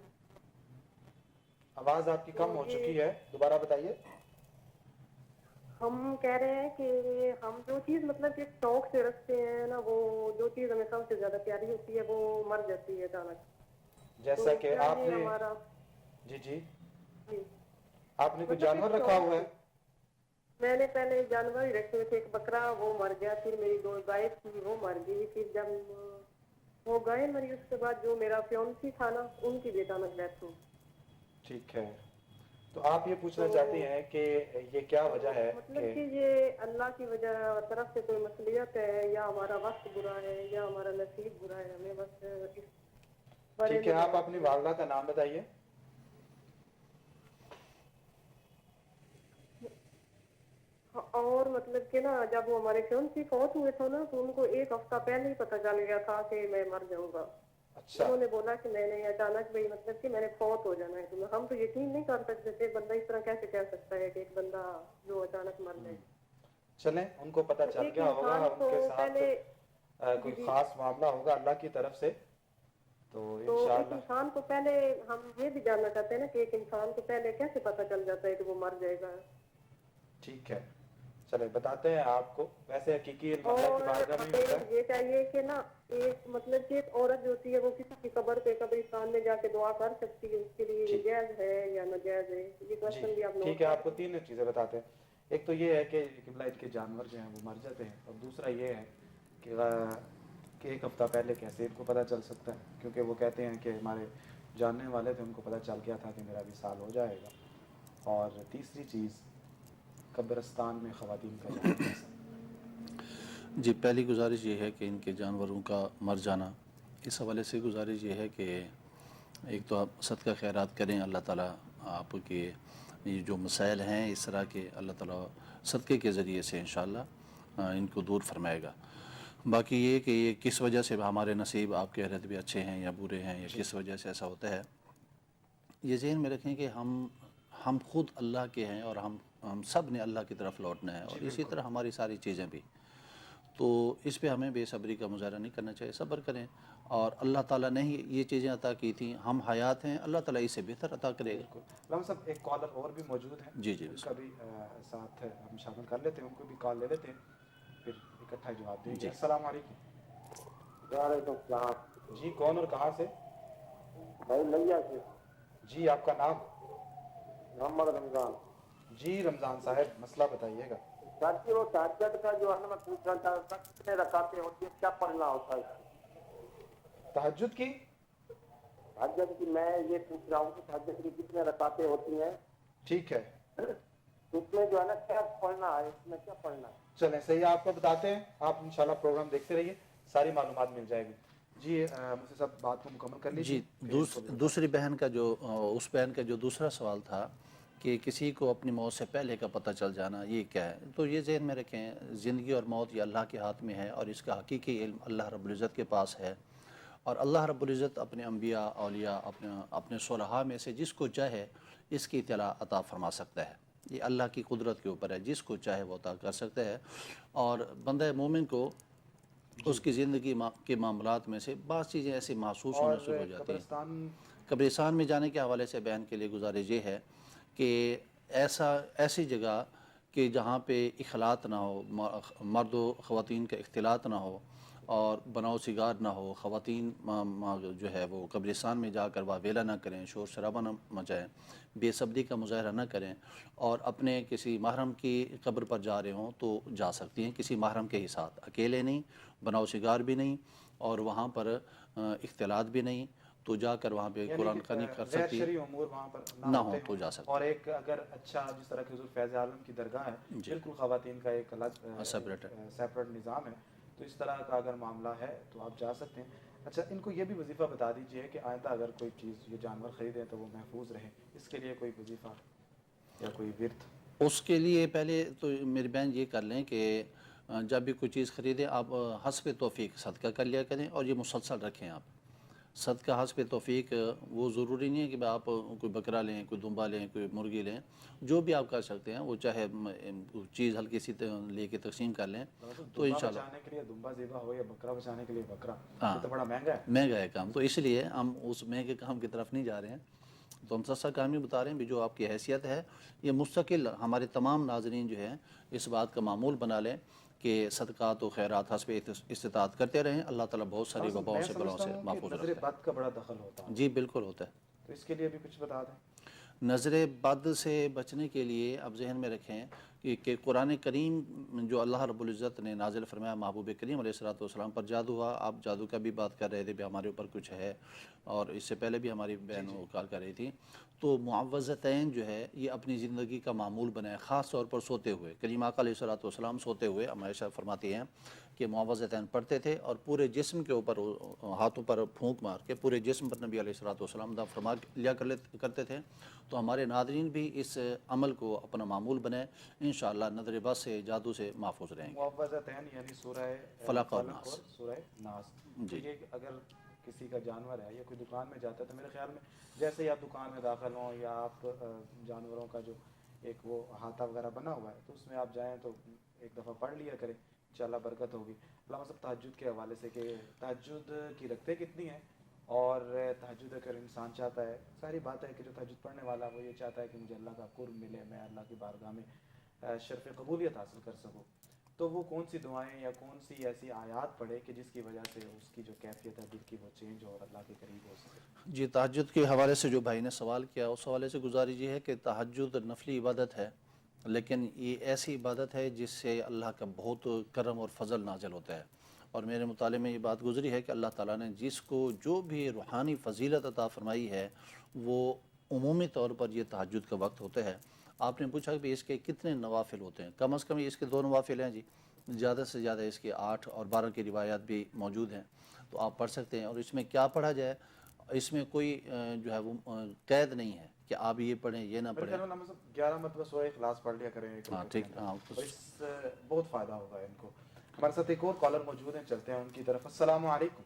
آواز آپ کی کم ہو چکی ہے، دوبارہ بتائیے. ہم کہہ رہے ہیں کہ ہم جو چیز مطلب کہ شوق سے رکھتے ہیں نا، وہ جو چیز ہمیں سب سے زیادہ پیاری ہوتی ہے وہ مر جاتی ہے اچانک. جیسا تو کہ کیا آپ یہ نے ہمارا جی جی جی آپ نے کوئی مطلب کہ جانور رکھا شوق ہوا سے ہے؟ میں نے پہلے جانور ہی رکھے ہوئے تھے. ایک بکرا وہ مر گیا، پھر میری 2 گائے تھی وہ مر گئی. پھر جب وہ گائے مری اس کے بعد جو میرا فیونسی تھا نا ان کی بیٹا میں ڈیتھ ہوئی. ٹھیک ہے. تو آپ یہ پوچھنا تو چاہتی ہیں کہ یہ کیا وجہ ہے مطلب کہ کہ یہ اللہ کی وجہ طرف سے کوئی مصلیت ہے یا ہمارا وقت برا ہے یا ہمارا نصیب برا ہے؟ ہمیں بس اس بارے ٹھیک ہے، میں آپ جواب اپنی دیں. والدہ کا نام بتائیے. اور مطلب کہ نا جب وہ ہمارے فیونسی فوت ہوئے تھے نا تو ان کو 1 ہفتہ پہلے ہی پتہ چل گیا تھا کہ میں مر جاؤں گا. اچھا. انہوں نے بولا کہ میں نے اچانک بھائی مطلب کہ میں نے فوت ہو جانا ہے. تو ہم تو یقین نہیں کر سکتے تھے، بندہ اس طرح کیسے کہہ سکتا ہے کہ ایک بندہ جو اچانک مر جائے. چلیں، ان کو پتہ تو چل ایک گیا ہوگا انسان ان کو کے ساتھ پہلے کوئی جی خاص معاملہ ہوگا اللہ کی طرف سے. تو تو ایک انشاءاللہ انسان کو پہلے ہم یہ بھی جاننا چاہتے ہیں نا کہ ایک انسان کو پہلے کیسے پتہ چل جاتا ہے کہ وہ مر جائے گا. ٹھیک ہے. چلے بتاتے ہیں آپ کو. ویسے حقیقی علم اللہ کی بارگاہ میں ہی ہوتا ہے. یہ چاہیے کہ نا ایک مطلب کہ ایک عورت جو ہوتی ہے وہ کسی کی قبر پہ قبرستان میں جا کے دعا کر سکتی ہے, اس کے لیے یہ جائز ہے یا ناجائز ہے؟ یہ کوشچن بھی آپ جی نوٹ ٹھیک ہے, آپ کو 3 چیزیں بتاتے ہیں. ایک تو یہ ہے کہ قبلہ عید کے جانور جو ہیں وہ مر جاتے ہیں, اور دوسرا یہ ہے کہ ایک ہفتہ پہلے کیسے ان کو پتہ چل سکتا ہے, کیونکہ وہ کہتے ہیں کہ ہمارے جاننے والے تھے, ان کو پتہ چل گیا تھا کہ میرا بھی سال ہو جائے گا. اور تیسری چیز قبرستان میں خواتین کا جانا کیسا. جی پہلی گزارش یہ ہے کہ ان کے جانوروں کا مر جانا, اس حوالے سے گزارش یہ ہے کہ ایک تو آپ صدقہ خیرات کریں, اللہ تعالیٰ آپ کے یہ جو مسائل ہیں اس طرح کے اللہ تعالیٰ صدقے کے ذریعے سے انشاءاللہ ان کو دور فرمائے گا. باقی یہ کہ یہ کس وجہ سے ہمارے نصیب آپ کے رتبے اچھے ہیں یا برے ہیں یا کس وجہ سے ایسا ہوتا ہے, یہ ذہن میں رکھیں کہ ہم خود اللہ کے ہیں اور ہم سب نے اللہ کی طرف لوٹنا ہے, اور اسی طرح ہماری ساری چیزیں بھی. تو اس پہ ہمیں بے صبری کا مظاہرہ نہیں کرنا چاہیے, صبر کریں, اور اللہ تعالیٰ نے ہی یہ چیزیں عطا کی تھیں, ہم حیات ہیں, اللہ تعالیٰ اس سے بہتر عطا کرے گا. علامہ صاحب ایک کالر اور بھی موجود ہیں, جی ان کا بھی ساتھ ہم شامل کر لیتے ہیں, ان کو بھی کال لے لیتے ہیں, پھر اکٹھا جواب دیں گے. السلام علیکم. وعلیکم السلام. جی کون اور کہاں سے؟ بھائی لیا سے. جی آپ کا نام؟ محمد رمضان. جی رمضان صاحب مسئلہ بتائیے گا. سر جی وہ تہجد کا جو ہے نا, میں پوچھ رہا تھا کتنے رکعتیں ہوتی ہیں, کیا پڑھنا ہوتا ہے تہجد کی؟ تہجد کی میں یہ پوچھ رہا ہوں کہ تہجد کی کتنے رکعتیں ہوتی ہیں. ٹھیک ہے, اس میں جو ہے نا کیا پڑھنا ہے, اس میں کیا پڑھنا ہے. چلیں صحیح, آپ کو بتاتے ہیں, آپ انشاءاللہ پروگرام دیکھتے رہیے, ساری معلومات مل جائے گی. جی مجھے سب بات کو مکمل کر لیجیے. جی دوسری بہن کا جو اس بہن کا جو دوسرا سوال تھا کہ کسی کو اپنی موت سے پہلے کا پتہ چل جانا, یہ کیا ہے؟ تو یہ ذہن میں رکھیں, زندگی اور موت یہ اللہ کے ہاتھ میں ہے, اور اس کا حقیقی علم اللہ رب العزت کے پاس ہے, اور اللہ رب العزت اپنے انبیاء اولیاء اپنے صلحاء میں سے جس کو چاہے اس کی اطلاع عطا فرما سکتا ہے. یہ اللہ کی قدرت کے اوپر ہے, جس کو چاہے وہ عطا کر سکتا ہے. اور بندہ مومن کو اس کی زندگی کے معاملات میں سے بعض چیزیں ایسی محسوس ہونا شروع ہو جاتی ہیں. قبرستان میں جانے کے حوالے سے بہن کے لیے گزارش یہ ہے کہ ایسی جگہ کہ جہاں پہ اخلاط نہ ہو, مرد و خواتین کا اختلاط نہ ہو, اور بناؤ سگار نہ ہو, خواتین جو ہے وہ قبرستان میں جا کر واویلا نہ کریں, شور شرابہ نہ مچائیں, بے صبری کا مظاہرہ نہ کریں, اور اپنے کسی محرم کی قبر پر جا رہے ہوں تو جا سکتی ہیں کسی محرم کے ہی ساتھ, اکیلے نہیں, بناؤ سگار بھی نہیں, اور وہاں پر اختلاط بھی نہیں, تو جا کر وہاں پہ قرآن خوانی کر سکتی ہے, امور وہاں پر نہ ہو تو جا سکتی. اور ایک اگر اچھا جس طرح کہ حضور فیض عالم کی درگاہ ہے, بالکل خواتین کا ایک الگ سیپریٹ نظام ہے, تو اس طرح کا اگر معاملہ ہے تو آپ جا سکتے ہیں. اچھا ان کو یہ بھی وظیفہ بتا دیجئے کہ آئندہ اگر کوئی چیز یہ جانور خریدیں تو وہ محفوظ رہے, اس کے لیے کوئی وظیفہ یا کوئی ورد. اس کے لیے پہلے تو میری بہن یہ کر لیں کہ جب بھی کوئی چیز خریدیں آپ حسب توفیق صدقہ کر لیا کریں, اور یہ مسلسل رکھیں. آپ صدقہ حسب توفیق, وہ ضروری نہیں ہے کہ آپ کوئی بکرا لیں, کوئی دمبا لیں, کوئی مرغی لیں, جو بھی آپ کر سکتے ہیں وہ چاہے چیز ہلکی سی لے کے تقسیم کر لیں تو انشاءاللہ. بچانے کے لیے دمبا ذبح ہو یا بکرا بچانے کے لیے بکرا, یہ تو بڑا مہنگا ہے. مہنگا ہے کام, تو اس لیے ہم اس مہنگے کام کی طرف نہیں جا رہے ہیں, تو ہم سستا کام ہی بتا رہے ہیں بھی جو آپ کی حیثیت ہے. یہ مستقل ہمارے تمام ناظرین جو ہیں اس بات کا معمول بنا لیں کہ صدقات و خیرات حسب استطاعت کرتے رہیں, اللہ تعالیٰ بہت ساری وباؤں سے بلاؤں سے محفوظ رکھتا ہے. نظر بد کا بڑا دخل ہوتا ہے. جی بالکل ہوتا ہے, تو اس کے لیے بھی کچھ بتا دیں. نظر بد سے بچنے کے لیے آپ ذہن میں رکھیں کہ قرآن کریم جو اللہ رب العزت نے نازل فرمایا محبوب کریم علیہ السلام پر جادو ہوا. آپ جادو کا بھی بات کر رہے تھے بھی ہمارے اوپر کچھ ہے, اور اس سے پہلے بھی ہماری بہن وہ کال کر رہی تھی. تو معوذتین جو ہے یہ اپنی زندگی کا معمول بنائے, خاص طور پر سوتے ہوئے. کریم آقا علیہ السلام سوتے ہوئے عائشہ فرماتی ہیں کہ معوذتین پڑھتے تھے, اور پورے جسم کے اوپر ہاتھوں پر پھونک مار کے پورے جسم پر نبی علیہ السلام دا فرما لیا کرتے تھے. تو ہمارے ناظرین بھی اس عمل کو اپنا معمول بنائیں, انشاءاللہ نظر بد سے جادو سے محفوظ رہیں گے. معوذتین یعنی سورہ فلق اور ناس. سورہ ناس. جی یہ اگر کسی کا جانور ہے یا کوئی دکان میں جاتا ہے تو میرے خیال میں جیسے ہی آپ دکان میں داخل ہوں یا آپ جانوروں کا جو ایک وہ احاطہ وغیرہ بنا ہوا ہے تو اس میں آپ جائیں تو ایک دفعہ پڑھ لیا کریں, انشاءاللہ برکت ہوگی. علامہ صاحب تہجد کے حوالے سے کہ تہجد کی رکھتے کتنی ہیں, اور تہجد اگر انسان چاہتا ہے, ساری بات ہے کہ جو تہجد پڑھنے والا وہ یہ چاہتا ہے کہ مجھے اللہ کا قرب ملے, میں اللہ کی بارگاہ میں شرف قبولیت حاصل کر سکو، تو وہ کون سی دعائیں یا کون سی ایسی آیات پڑھے کہ جس کی وجہ سے اس کی جو کیفیت ہے دل کی وہ چینج ہو اور اللہ کے قریب ہو سکے؟ جی، تہجد کے حوالے سے جو بھائی نے سوال کیا، اس حوالے سے گزارش یہ ہے کہ تہجد نفلی عبادت ہے، لیکن یہ ایسی عبادت ہے جس سے اللہ کا بہت کرم اور فضل نازل ہوتا ہے، اور میرے مطالعے میں یہ بات گزری ہے کہ اللہ تعالیٰ نے جس کو جو بھی روحانی فضیلت عطا فرمائی ہے وہ عمومی طور پر یہ تہجد کا وقت ہوتا ہے۔ آپ نے پوچھا کہ اس کے کتنے نوافل ہوتے ہیں؟ کم از کم اس کے 2 نوافل ہیں جی، زیادہ سے زیادہ اس کے 8 اور 12 کی روایات بھی موجود ہیں، تو آپ پڑھ سکتے ہیں۔ اور اس میں کیا پڑھا جائے، اس میں کوئی جو ہے وہ قید نہیں ہے کہ آپ یہ پڑھیں یہ نہ پڑھیں۔ 11 مرتبہ سورہ اخلاص پڑھ لیا کریں ایک ہاں رکعت کے ٹھیک، اندر، ہاں اور اس سے بہت فائدہ ہوگا ان کو۔ ہمارے ساتھ ایک اور کالر موجود ہیں، چلتے ہیں ان کی طرف۔ السلام علیکم۔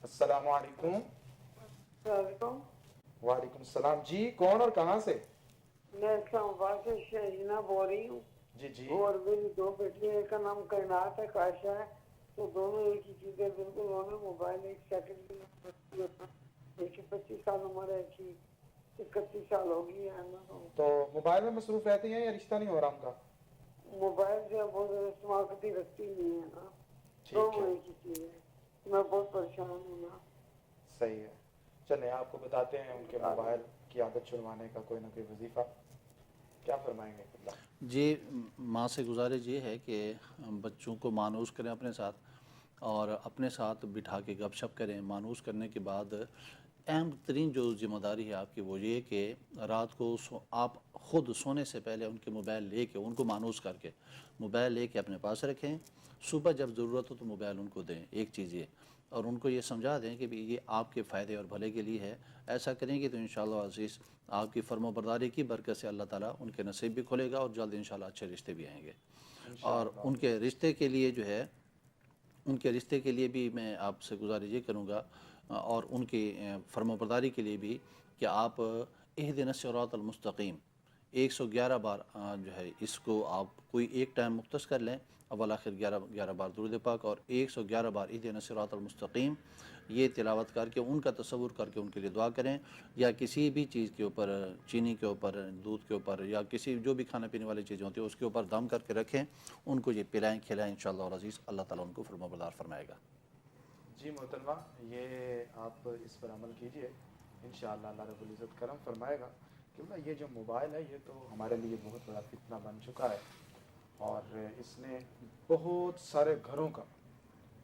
السلام علیکم۔ وعلیکم السلام جی، کون اور کہاں سے؟ میں اسلام آباد سے شہینہ بول رہی ہوں، جی جی اور میری 2 بیٹیاں، ایک کا نام کائنات ہے، کاشا ہے، تو دونوں ایک ہی چیز ہے بالکل۔ انہوں نے موبائل ایک سیکنڈ میں، ایک 25 سال عمر ہے، ایک 31 سال ہو گئی ہے نا۔ تو موبائل میں مصروف رہتی ہیں یا رشتہ نہیں ہو رہا ان کا؟ موبائل سے بہت زیادہ استعمال کرتی رکھتی نہیں ہے نا، ٹھیک دونوں ہے، ایک ہی چیز ہے، میں بہت پریشان ہوں نا۔ صحیح ہے، چلیں آپ کو بتاتے ہیں ان کے موبائل کی عادت چھڑوانے کا کوئی نہ کوئی وظیفہ، کیا فرمائیں گے اللہ؟ جی، ماں سے گزارش یہ ہے کہ بچوں کو مانوس کریں اپنے ساتھ، اور اپنے ساتھ بٹھا کے گپ شپ کریں۔ مانوس کرنے کے بعد اہم ترین جو ذمہ داری ہے آپ کی وہ یہ کہ رات کو آپ خود سونے سے پہلے ان کے موبائل لے کے، ان کو مانوس کر کے موبائل لے کے اپنے پاس رکھیں۔ صبح جب ضرورت ہو تو موبائل ان کو دیں، ایک چیز یہ، اور ان کو یہ سمجھا دیں کہ یہ آپ کے فائدے اور بھلے کے لیے ہے۔ ایسا کریں گے تو انشاءاللہ عزیز آپ کی فرما برداری کی برکت سے اللہ تعالیٰ ان کے نصیب بھی کھولے گا، اور جلد انشاءاللہ اچھے رشتے بھی آئیں گے۔ اور ان کے رشتے کے لیے جو ہے، ان کے رشتے کے لیے بھی میں آپ سے گزارش یہ کروں گا، اور ان کی فرما برداری کے لیے بھی، کہ آپ اہدنا الصراط المستقیم 111 بار جو ہے اس کو آپ کوئی ایک ٹائم مختص کر لیں، اول آخر 11 بار درود پاک اور 111 بار اہدنا الصراط المستقیم، یہ تلاوت کر کے ان کا تصور کر کے ان کے لیے دعا کریں، یا کسی بھی چیز کے اوپر، چینی کے اوپر، دودھ کے اوپر، یا کسی جو بھی کھانا پینے والی چیزیں ہوتی ہیں اس کے اوپر دم کر کے رکھیں، ان کو یہ پلائیں کھلائیں، انشاءاللہ العزیز اللہ تعالیٰ ان کو فرما بردار فرمائے گا۔ جی محترمہ، یہ آپ اس پر عمل کیجئے، انشاءاللہ اللہ رب العزت کرم فرمائے گا، کیونکہ یہ جو موبائل ہے یہ تو ہمارے لیے بہت بڑا فتنہ بن چکا ہے، اور اس نے بہت سارے گھروں کا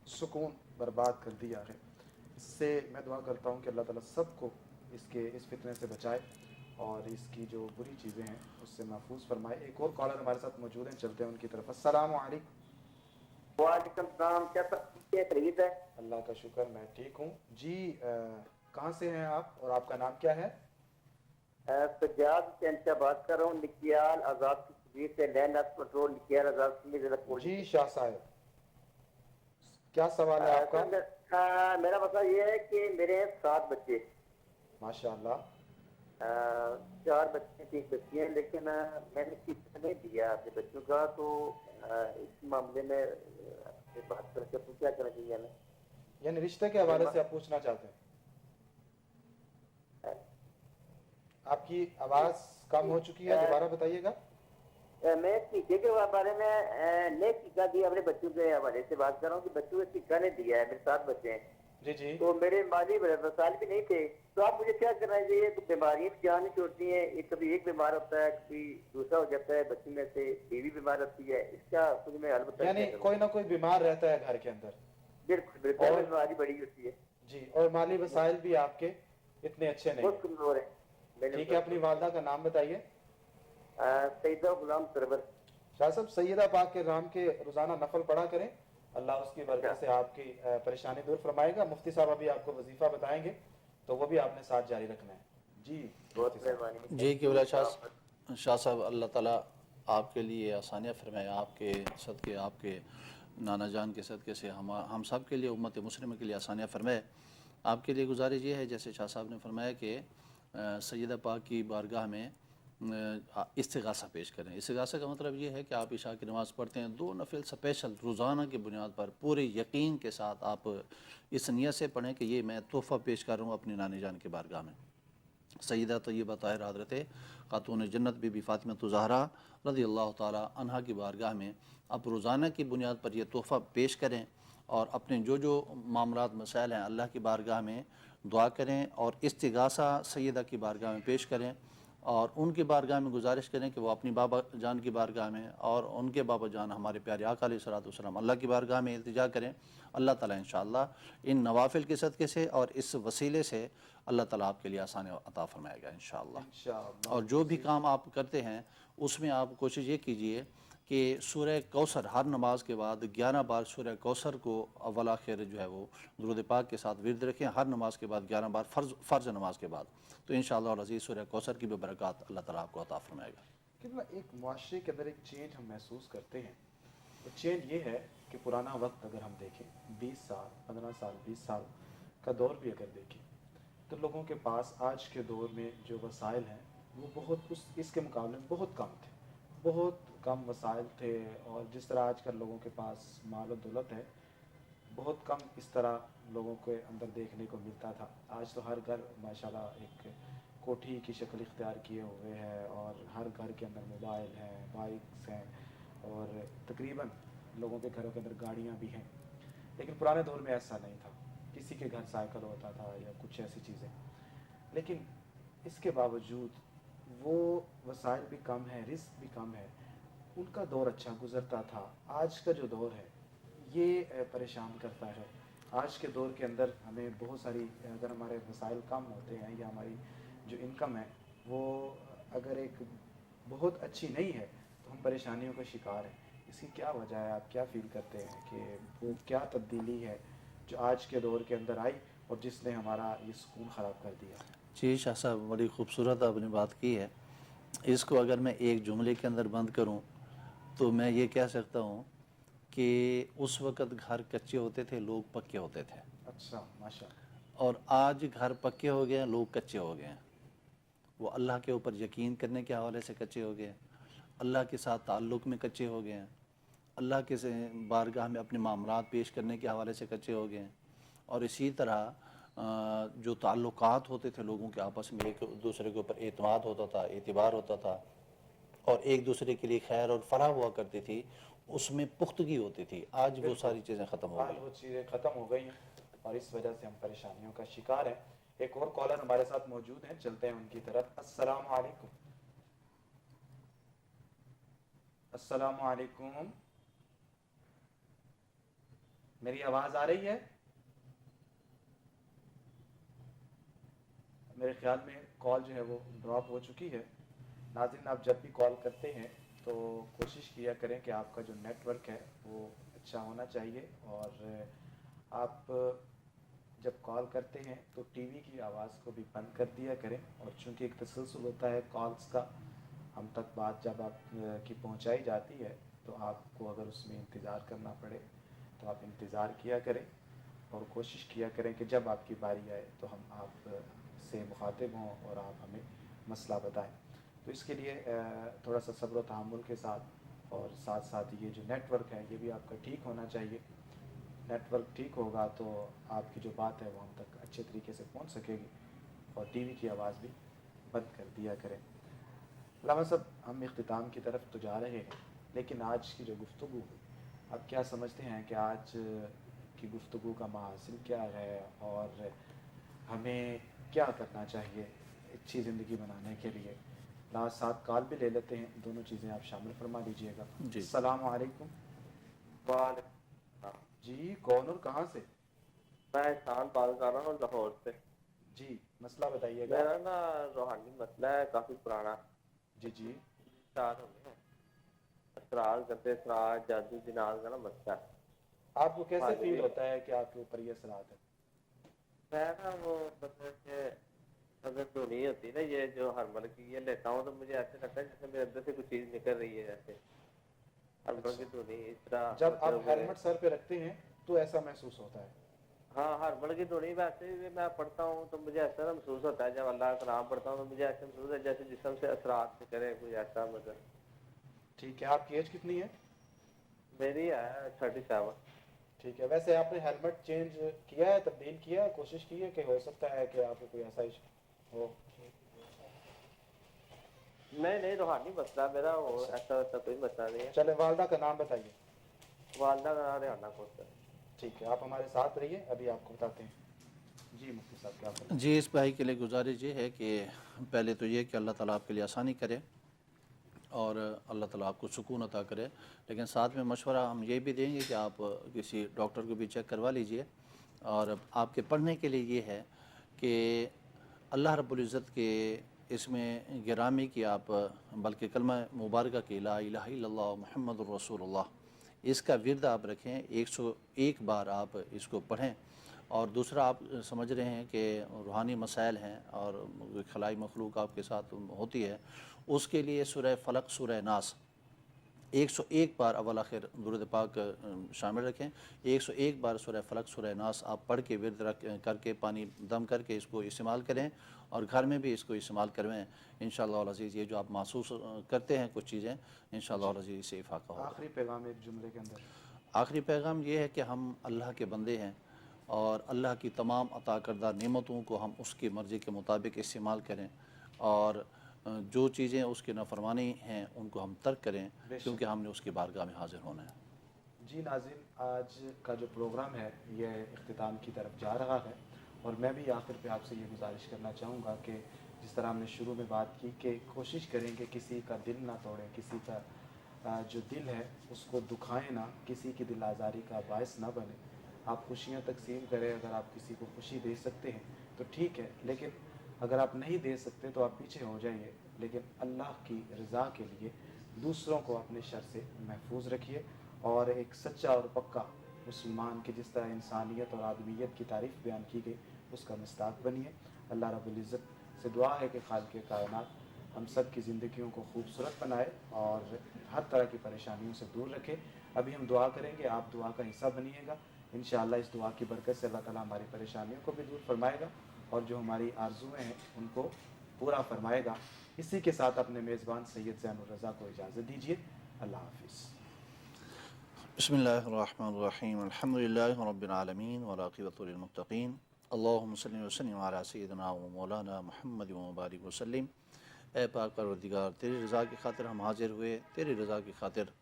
سکون برباد کر دیا ہے۔ اس سے میں دعا کرتا ہوں کہ اللہ تعالیٰ سب کو اس فتنے سے بچائے اور اس کی جو بری چیزیں ہیں اس سے محفوظ فرمائے۔ ایک اور کالر ہمارے ساتھ موجود ہیں، چلتے ہیں ان کی طرف۔ السلام علیکم۔ وعلیکم السلام، کیسا خیریت ہے؟ اللہ کا شکر، میں ٹھیک ہوں جی۔ کہاں سے ہیں آپ اور آپ کا نام کیا ہے؟ سجاد حسین سے بات کر رہا ہوں، نکیال آزاد کی تجویز سے، لینڈ آف کنٹرول نکیال آزاد کی ضلع پولیس۔ جی شاہ صاحب، کیا سوال ہے آپ کا؟ میرا مسئلہ یہ ہے کہ میرے 7 بچے، ماشاءاللہ، 4 بچے 3 بچی ہیں، لیکن میں نے کسی نہیں دیا اپنے بچوں کا، تو اس معاملے میں بات کر کے کیا کرنا چاہیے ہمیں؟ یعنی رشتے کے حوالے سے آپ پوچھنا چاہتے ہیں؟ آپ کی آواز کم ہو چکی ہے، دوبارہ بتائیے گا۔ میں ٹیکے کے بارے میں نے ٹیکہ دیا اپنے بچوں کے حوالے سے بات کر رہا ہوں کہ بچوں کو ٹیکہ نے دیا ہے، میرے 7 بچے ہیں، جی جی، تو میرے مالی وسائل بھی نہیں تھے، تو آپ مجھے کیا کرنا چاہیے؟ تو بیماریاں بھی جان نہیں چھوڑتی ہیں، کبھی ایک بیمار ہوتا ہے، کبھی دوسرا ہو جاتا ہے، بچوں میں سے بیوی بیمار ہوتی ہے، اس کا کچھ میں حل بتائیں۔ یعنی کوئی نہ کوئی بیمار رہتا ہے گھر کے اندر؟ بالکل بالکل، بیماری بڑی ہوتی ہے جی، اور مالی وسائل بھی آپ کے اتنے اچھے نہیں بہت کمزور ہے۔ ٹھیک ہے، اپنی والدہ کا نام بتائیے۔ سیدہ غلام سرور۔ شاہ صاحب، سیدہ پاک کے نام کے روزانہ نفل پڑھا کریں، اللہ اس کی برکت سے آپ کی پریشانی دور فرمائے گا۔ مفتی صاحب ابھی آپ کو وظیفہ بتائیں گے تو وہ بھی آپ نے ساتھ جاری رکھنا ہے۔ جی بہت مہربانی۔ جی کہ شاہ صاحب، اللہ تعالیٰ آپ کے لیے آسانیاں فرمائے، آپ کے صدقے، آپ کے نانا جان کے صدقے سے ہم سب کے لیے، امت مسلمہ کے لیے آسانیاں فرمائے۔ آپ کے لیے گزارش یہ ہے، جیسے شاہ صاحب نے فرمایا کہ سیدہ پاک کی بارگاہ میں استغاثہ پیش کریں۔ استغاثہ کا مطلب یہ ہے کہ آپ عشاء کی نماز پڑھتے ہیں، 2 نفل اسپیشل روزانہ کی بنیاد پر پورے یقین کے ساتھ آپ اس نیت سے پڑھیں کہ یہ میں تحفہ پیش کر رہا ہوں اپنی نانی جان کی بارگاہ میں۔ سیدہ طیبہ طاہرہ حضرت خاتون جنت بی بی فاطمہ زہرا رضی اللہ تعالی عنہا کی بارگاہ میں آپ روزانہ کی بنیاد پر یہ تحفہ پیش کریں اور اپنے جو معاملات مسائل ہیں اللہ کی بارگاہ میں دعا کریں اور استغاثہ سیدہ کی بارگاہ میں پیش کریں اور ان کی بارگاہ میں گزارش کریں کہ وہ اپنی بابا جان کی بارگاہ میں اور ان کے بابا جان ہمارے پیارے آقا علیہ الصلوۃ والسلام اللہ کی بارگاہ میں التجا کریں. اللہ تعالیٰ انشاءاللہ ان نوافل کے صدقے سے اور اس وسیلے سے اللہ تعالیٰ آپ کے لیے آسانی عطا فرمائے گا انشاءاللہ. انشاءاللہ. اور جو بھی کام آپ کرتے ہیں اس میں آپ کوشش یہ کیجئے کہ سورہ کوثر ہر نماز کے بعد 11 بار سورہ کوثر کو اول آخر جو ہے وہ درود پاک کے ساتھ ورد رکھیں ہر نماز کے بعد 11 بار فرض نماز کے بعد. تو انشاءاللہ العزیز سورہ کوثر کی بھی برکات اللہ تعالیٰ آپ کو عطا فرمائے گا. کتنا ایک معاشرے کے اندر ایک چینج ہم محسوس کرتے ہیں. وہ چینج یہ ہے کہ پرانا وقت اگر ہم دیکھیں 20 سال 15 سال 20 سال کا دور بھی اگر دیکھیں تو لوگوں کے پاس آج کے دور میں جو وسائل ہیں وہ بہت اس کے مقابلے میں بہت کم تھے. بہت کم وسائل تھے اور جس طرح آج کل لوگوں کے پاس مال و دولت ہے بہت کم اس طرح لوگوں کے اندر دیکھنے کو ملتا تھا. آج تو ہر گھر ماشاءاللہ ایک کوٹھی کی شکل اختیار کیے ہوئے ہے اور ہر گھر کے اندر موبائل ہیں بائکس ہیں اور تقریباً لوگوں کے گھروں کے اندر گاڑیاں بھی ہیں. لیکن پرانے دور میں ایسا نہیں تھا. کسی کے گھر سائیکل ہوتا تھا یا کچھ ایسی چیزیں. لیکن اس کے باوجود وہ وسائل بھی کم ہیں رزق بھی کم ہے. ان کا دور اچھا گزرتا تھا. آج کا جو دور ہے یہ پریشان کرتا ہے. آج کے دور کے اندر ہمیں بہت ساری اگر ہمارے وسائل کم ہوتے ہیں یا ہماری جو انکم ہے وہ اگر ایک بہت اچھی نہیں ہے تو ہم پریشانیوں کا شکار ہیں. اس کی کیا وجہ ہے؟ آپ کیا فیل کرتے ہیں کہ وہ کیا تبدیلی ہے جو آج کے دور کے اندر آئی اور جس نے ہمارا یہ سکون خراب کر دیا؟ جی شاہ صاحب بڑی خوبصورت آپ نے بات کی ہے. اس کو اگر میں ایک جملے کے اندر بند کروں تو میں یہ کہہ سکتا ہوں کہ اس وقت گھر کچے ہوتے تھے لوگ پکے ہوتے تھے. اچھا ماشاء اور آج گھر پکے ہو گئے ہیں لوگ کچے ہو گئے ہیں. وہ اللہ کے اوپر یقین کرنے کے حوالے سے کچے ہو گئے ہیں. اللہ کے ساتھ تعلق میں کچے ہو گئے ہیں. اللہ کے بارگاہ میں اپنے معاملات پیش کرنے کے حوالے سے کچے ہو گئے ہیں. اور اسی طرح جو تعلقات ہوتے تھے لوگوں کے آپس میں ایک دوسرے کے اوپر اعتماد ہوتا تھا اعتبار ہوتا تھا اور ایک دوسرے کے لیے خیر اور فلاح ہوا کرتی تھی اس میں پختگی ہوتی تھی. آج وہ ساری چیزیں ختم ہو آج گئی. وہ چیزیں ختم ہو گئی ہیں اور اس وجہ سے ہم پریشانیوں کا شکار ہیں. ایک اور کالر ہمارے ساتھ موجود ہیں چلتے ہیں ان کی طرف. السلام علیکم. السلام علیکم. میری آواز آ رہی ہے؟ میرے خیال میں کال جو ہے وہ ڈراپ ہو چکی ہے. ناظرین آپ جب بھی کال کرتے ہیں تو کوشش کیا کریں کہ آپ کا جو نیٹ ورک ہے وہ اچھا ہونا چاہیے اور آپ جب کال کرتے ہیں تو ٹی وی کی آواز کو بھی بند کر دیا کریں. اور چونکہ ایک تسلسل ہوتا ہے کالز کا ہم تک بات جب آپ کی پہنچائی جاتی ہے تو آپ کو اگر اس میں انتظار کرنا پڑے تو آپ انتظار کیا کریں اور کوشش کیا کریں کہ جب آپ کی باری آئے تو ہم آپ سے مخاطب ہوں اور آپ ہمیں مسئلہ بتائیں. تو اس کے لیے تھوڑا سا صبر و تحمل کے ساتھ اور ساتھ ساتھ یہ جو نیٹ ورک ہے یہ بھی آپ کا ٹھیک ہونا چاہیے. نیٹ ورک ٹھیک ہوگا تو آپ کی جو بات ہے وہ ہم تک اچھے طریقے سے پہنچ سکے گی. اور ٹی وی کی آواز بھی بند کر دیا کریں. علامہ صاحب ہم اختتام کی طرف تو جا رہے ہیں لیکن آج کی جو گفتگو آپ کیا سمجھتے ہیں کہ آج کی گفتگو کا محاصل کیا ہے اور ہمیں کیا کرنا چاہیے اچھی زندگی بنانے کے لیے؟ لاسٹ 7 کال بھی لے لیتے ہیں. دونوں چیزیں آپ شامل فرما دیجئے گا. جی. السلام علیکم. وعلیکم. جی کون اور کہاں سے؟ میں احسان بات کر رہا ہوں لاہور سے. جی مسئلہ بتائیے گا. میرا نا روحانی مسئلہ ہے کافی پرانا. جی جی. سال ہو گئے اسرار کرتے اسرار جادو جنات کا نا مسئلہ ہے. آپ کو کیسے فیل ہوتا ہے کہ آپ کے اوپر یہ اثرات ہے؟ میں نا وہ مطلب کہ اگر دھونی ہوتی نا یہ جو ہرمل کی یہ لیتا ہوں تو مجھے ایسے لگتا ہے جیسے میرے اندر سے کوئی چیز نکل رہی ہے. جیسے ہرمل کی دھونی اس طرح جب آپ ہیلمٹ سر پہ رکھتے ہیں تو ایسا محسوس ہوتا ہے؟ ہاں ہرمل کی دھونی ویسے بھی میں پڑھتا ہوں تو مجھے ایسا محسوس ہوتا ہے. جب اللہ کا نام پڑھتا ہوں تو مجھے ایسا محسوس ہے جیسے جسم سے اثرات کرے کوئی ایسا مطلب. ٹھیک ہے. آپ کی ایج کتنی ہے؟ میری ہے 37. ٹھیک ہے. ویسے آپ نے ہیلمٹ چینج کیا ہے تبدیل کیا ہے کوشش کی ہے کہ ہو سکتا ہے کہ آپ کو کوئی ایسا نہیں روحانی مسئلہ میرا وہ ایسا ویسا کوئی مسئلہ نہیں ہے. چلے والدہ کا نام بتائیے. والدہ کا نام ریحانہ کوثر. ٹھیک ہے آپ ہمارے ساتھ رہیے, ابھی آپ کو بتاتے ہیں. جی مفتی صاحب کیا بتائیں؟ جی اس بھائی کے لیے گزارش یہ ہے کہ پہلے تو یہ کہ اللہ تعالیٰ آپ کے لیے آسانی کرے اور اللہ تعالیٰ آپ کو سکون عطا کرے, لیکن ساتھ میں مشورہ ہم یہ بھی دیں گے کہ آپ کسی ڈاکٹر کو بھی چیک کروا لیجئے. اور آپ کے پڑھنے کے لیے یہ ہے کہ اللہ رب العزت کے اس میں گرامی کی آپ بلکہ کلمہ مبارکہ کی لا الہ الا اللہ محمد الرسول اللہ, اس کا ورد آپ رکھیں, 101 بار آپ اس کو پڑھیں. اور دوسرا آپ سمجھ رہے ہیں کہ روحانی مسائل ہیں اور خلائی مخلوق آپ کے ساتھ ہوتی ہے, اس کے لیے سورہ فلق سورہ ناس 101 بار اول آخر درود پاک شامل رکھیں. 101 بار سورہ فلق سورہ ناس آپ پڑھ کے ورد کر کے پانی دم کر کے اس کو استعمال کریں اور گھر میں بھی اس کو استعمال کرویں. انشاءاللہ العزیز یہ جو آپ محسوس کرتے ہیں کچھ چیزیں انشاءاللہ العزیز سے افاقہ ہوگا. آخری پیغام ایک جملے کے اندر. آخری پیغام یہ ہے کہ ہم اللہ کے بندے ہیں اور اللہ کی تمام عطا کردہ نعمتوں کو ہم اس کی مرضی کے مطابق استعمال کریں اور جو چیزیں اس کی نافرمانی ہیں ان کو ہم ترک کریں کیونکہ ہم نے اس کی بارگاہ میں حاضر ہونا ہے. جی ناظرین, آج کا جو پروگرام ہے یہ اختتام کی طرف جا رہا ہے اور میں بھی آخر پہ آپ سے یہ گزارش کرنا چاہوں گا کہ جس طرح ہم نے شروع میں بات کی کہ کوشش کریں کہ کسی کا دل نہ توڑیں, کسی کا جو دل ہے اس کو دکھائیں نہ, کسی کی دل آزاری کا باعث نہ بنے. آپ خوشیاں تقسیم کریں, اگر آپ کسی کو خوشی دے سکتے ہیں تو ٹھیک ہے, لیکن اگر آپ نہیں دے سکتے تو آپ پیچھے ہو جائیے, لیکن اللہ کی رضا کے لیے دوسروں کو اپنے شر سے محفوظ رکھیے اور ایک سچا اور پکا مسلمان کی جس طرح انسانیت اور آدمیت کی تعریف بیان کی گئی اس کا مصداق بنیے. اللہ رب العزت سے دعا ہے کہ خالق کائنات ہم سب کی زندگیوں کو خوبصورت بنائے اور ہر طرح کی پریشانیوں سے دور رکھے. ابھی ہم دعا کریں گے, آپ دعا کا حصہ بنیے گا. انشاءاللہ اس دعا کی برکت سے اللہ تعالیٰ ہماری پریشانیوں کو بھی دور فرمائے گا اور جو ہماری آرزویں ہیں ان کو پورا فرمائے گا. اسی کے ساتھ اپنے میزبان سید زین الرضا کو اجازت دیجیے. اللہ حافظ. بسم اللہ الرحمن الرحیم. الحمدللہ رب العالمین والعاقبۃ للمتقین. اللہم صلی وسلم علی سیدنا و مولانا محمد وبارک وسلم. اے پاک پروردگار, تیری رضا کی خاطر ہم حاضر ہوئے, تیری رضا کی خاطر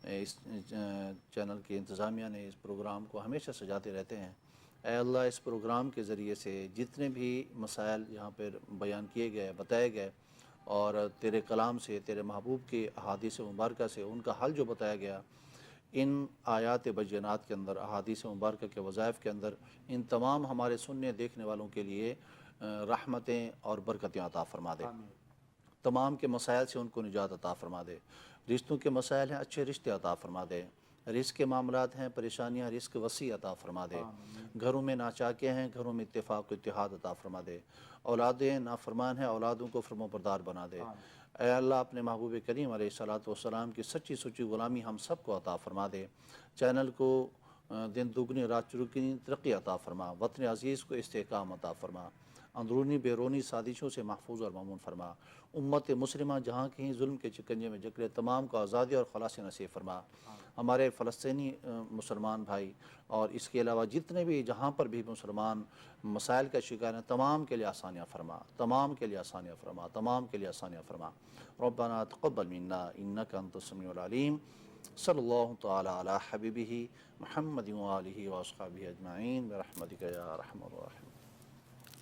اس چینل کی انتظامیہ نے اس پروگرام کو ہمیشہ سجاتے رہتے ہیں. اے اللہ, اس پروگرام کے ذریعے سے جتنے بھی مسائل یہاں پر بیان کیے گئے, بتائے گئے اور تیرے کلام سے, تیرے محبوب کی احادیث مبارکہ سے ان کا حل جو بتایا گیا, ان آیات بینات کے اندر, احادیث مبارکہ کے وظائف کے اندر, ان تمام ہمارے سننے دیکھنے والوں کے لیے رحمتیں اور برکتیں عطا فرما دے. تمام کے مسائل سے ان کو نجات عطا فرما دے. رشتوں کے مسائل ہیں, اچھے رشتے عطا فرما دے. رزق کے معاملات ہیں, پریشانیاں, رزق وسیع عطا فرما دے. گھروں میں ناچاکے ہیں, گھروں میں اتفاق و اتحاد عطا فرما دے. اولادیں نافرمان ہیں, اولادوں کو فرما بردار بنا دے. اے اللہ, اپنے محبوب کریم علیہ الصلوۃ والسلام کی سچی سچی غلامی ہم سب کو عطا فرما دے. چینل کو دن دگنی رات چرگنی ترقی عطا فرما. وطن عزیز کو استحکام عطا فرما. اندرونی بیرونی سازشوں سے محفوظ اور مامون فرما. امت مسلمہ جہاں کہیں ظلم کے چکنجے میں جکڑے, تمام کو آزادی اور خلاص نصیب فرما. ہمارے فلسطینی مسلمان بھائی اور اس کے علاوہ جتنے بھی جہاں پر بھی مسلمان مسائل کا شکار ہیں, تمام کے لیے آسانیاں فرما, تمام کے لیے آسانیاں فرما, تمام کے لیے آسانیاں فرما. ربنا تقبل منا انک انت السمیع العلیم. صلی اللہ تعالی علی حبیبہ محمد وآلہ واصحابہ اجمعین برحمتک یا ارحم الراحمین.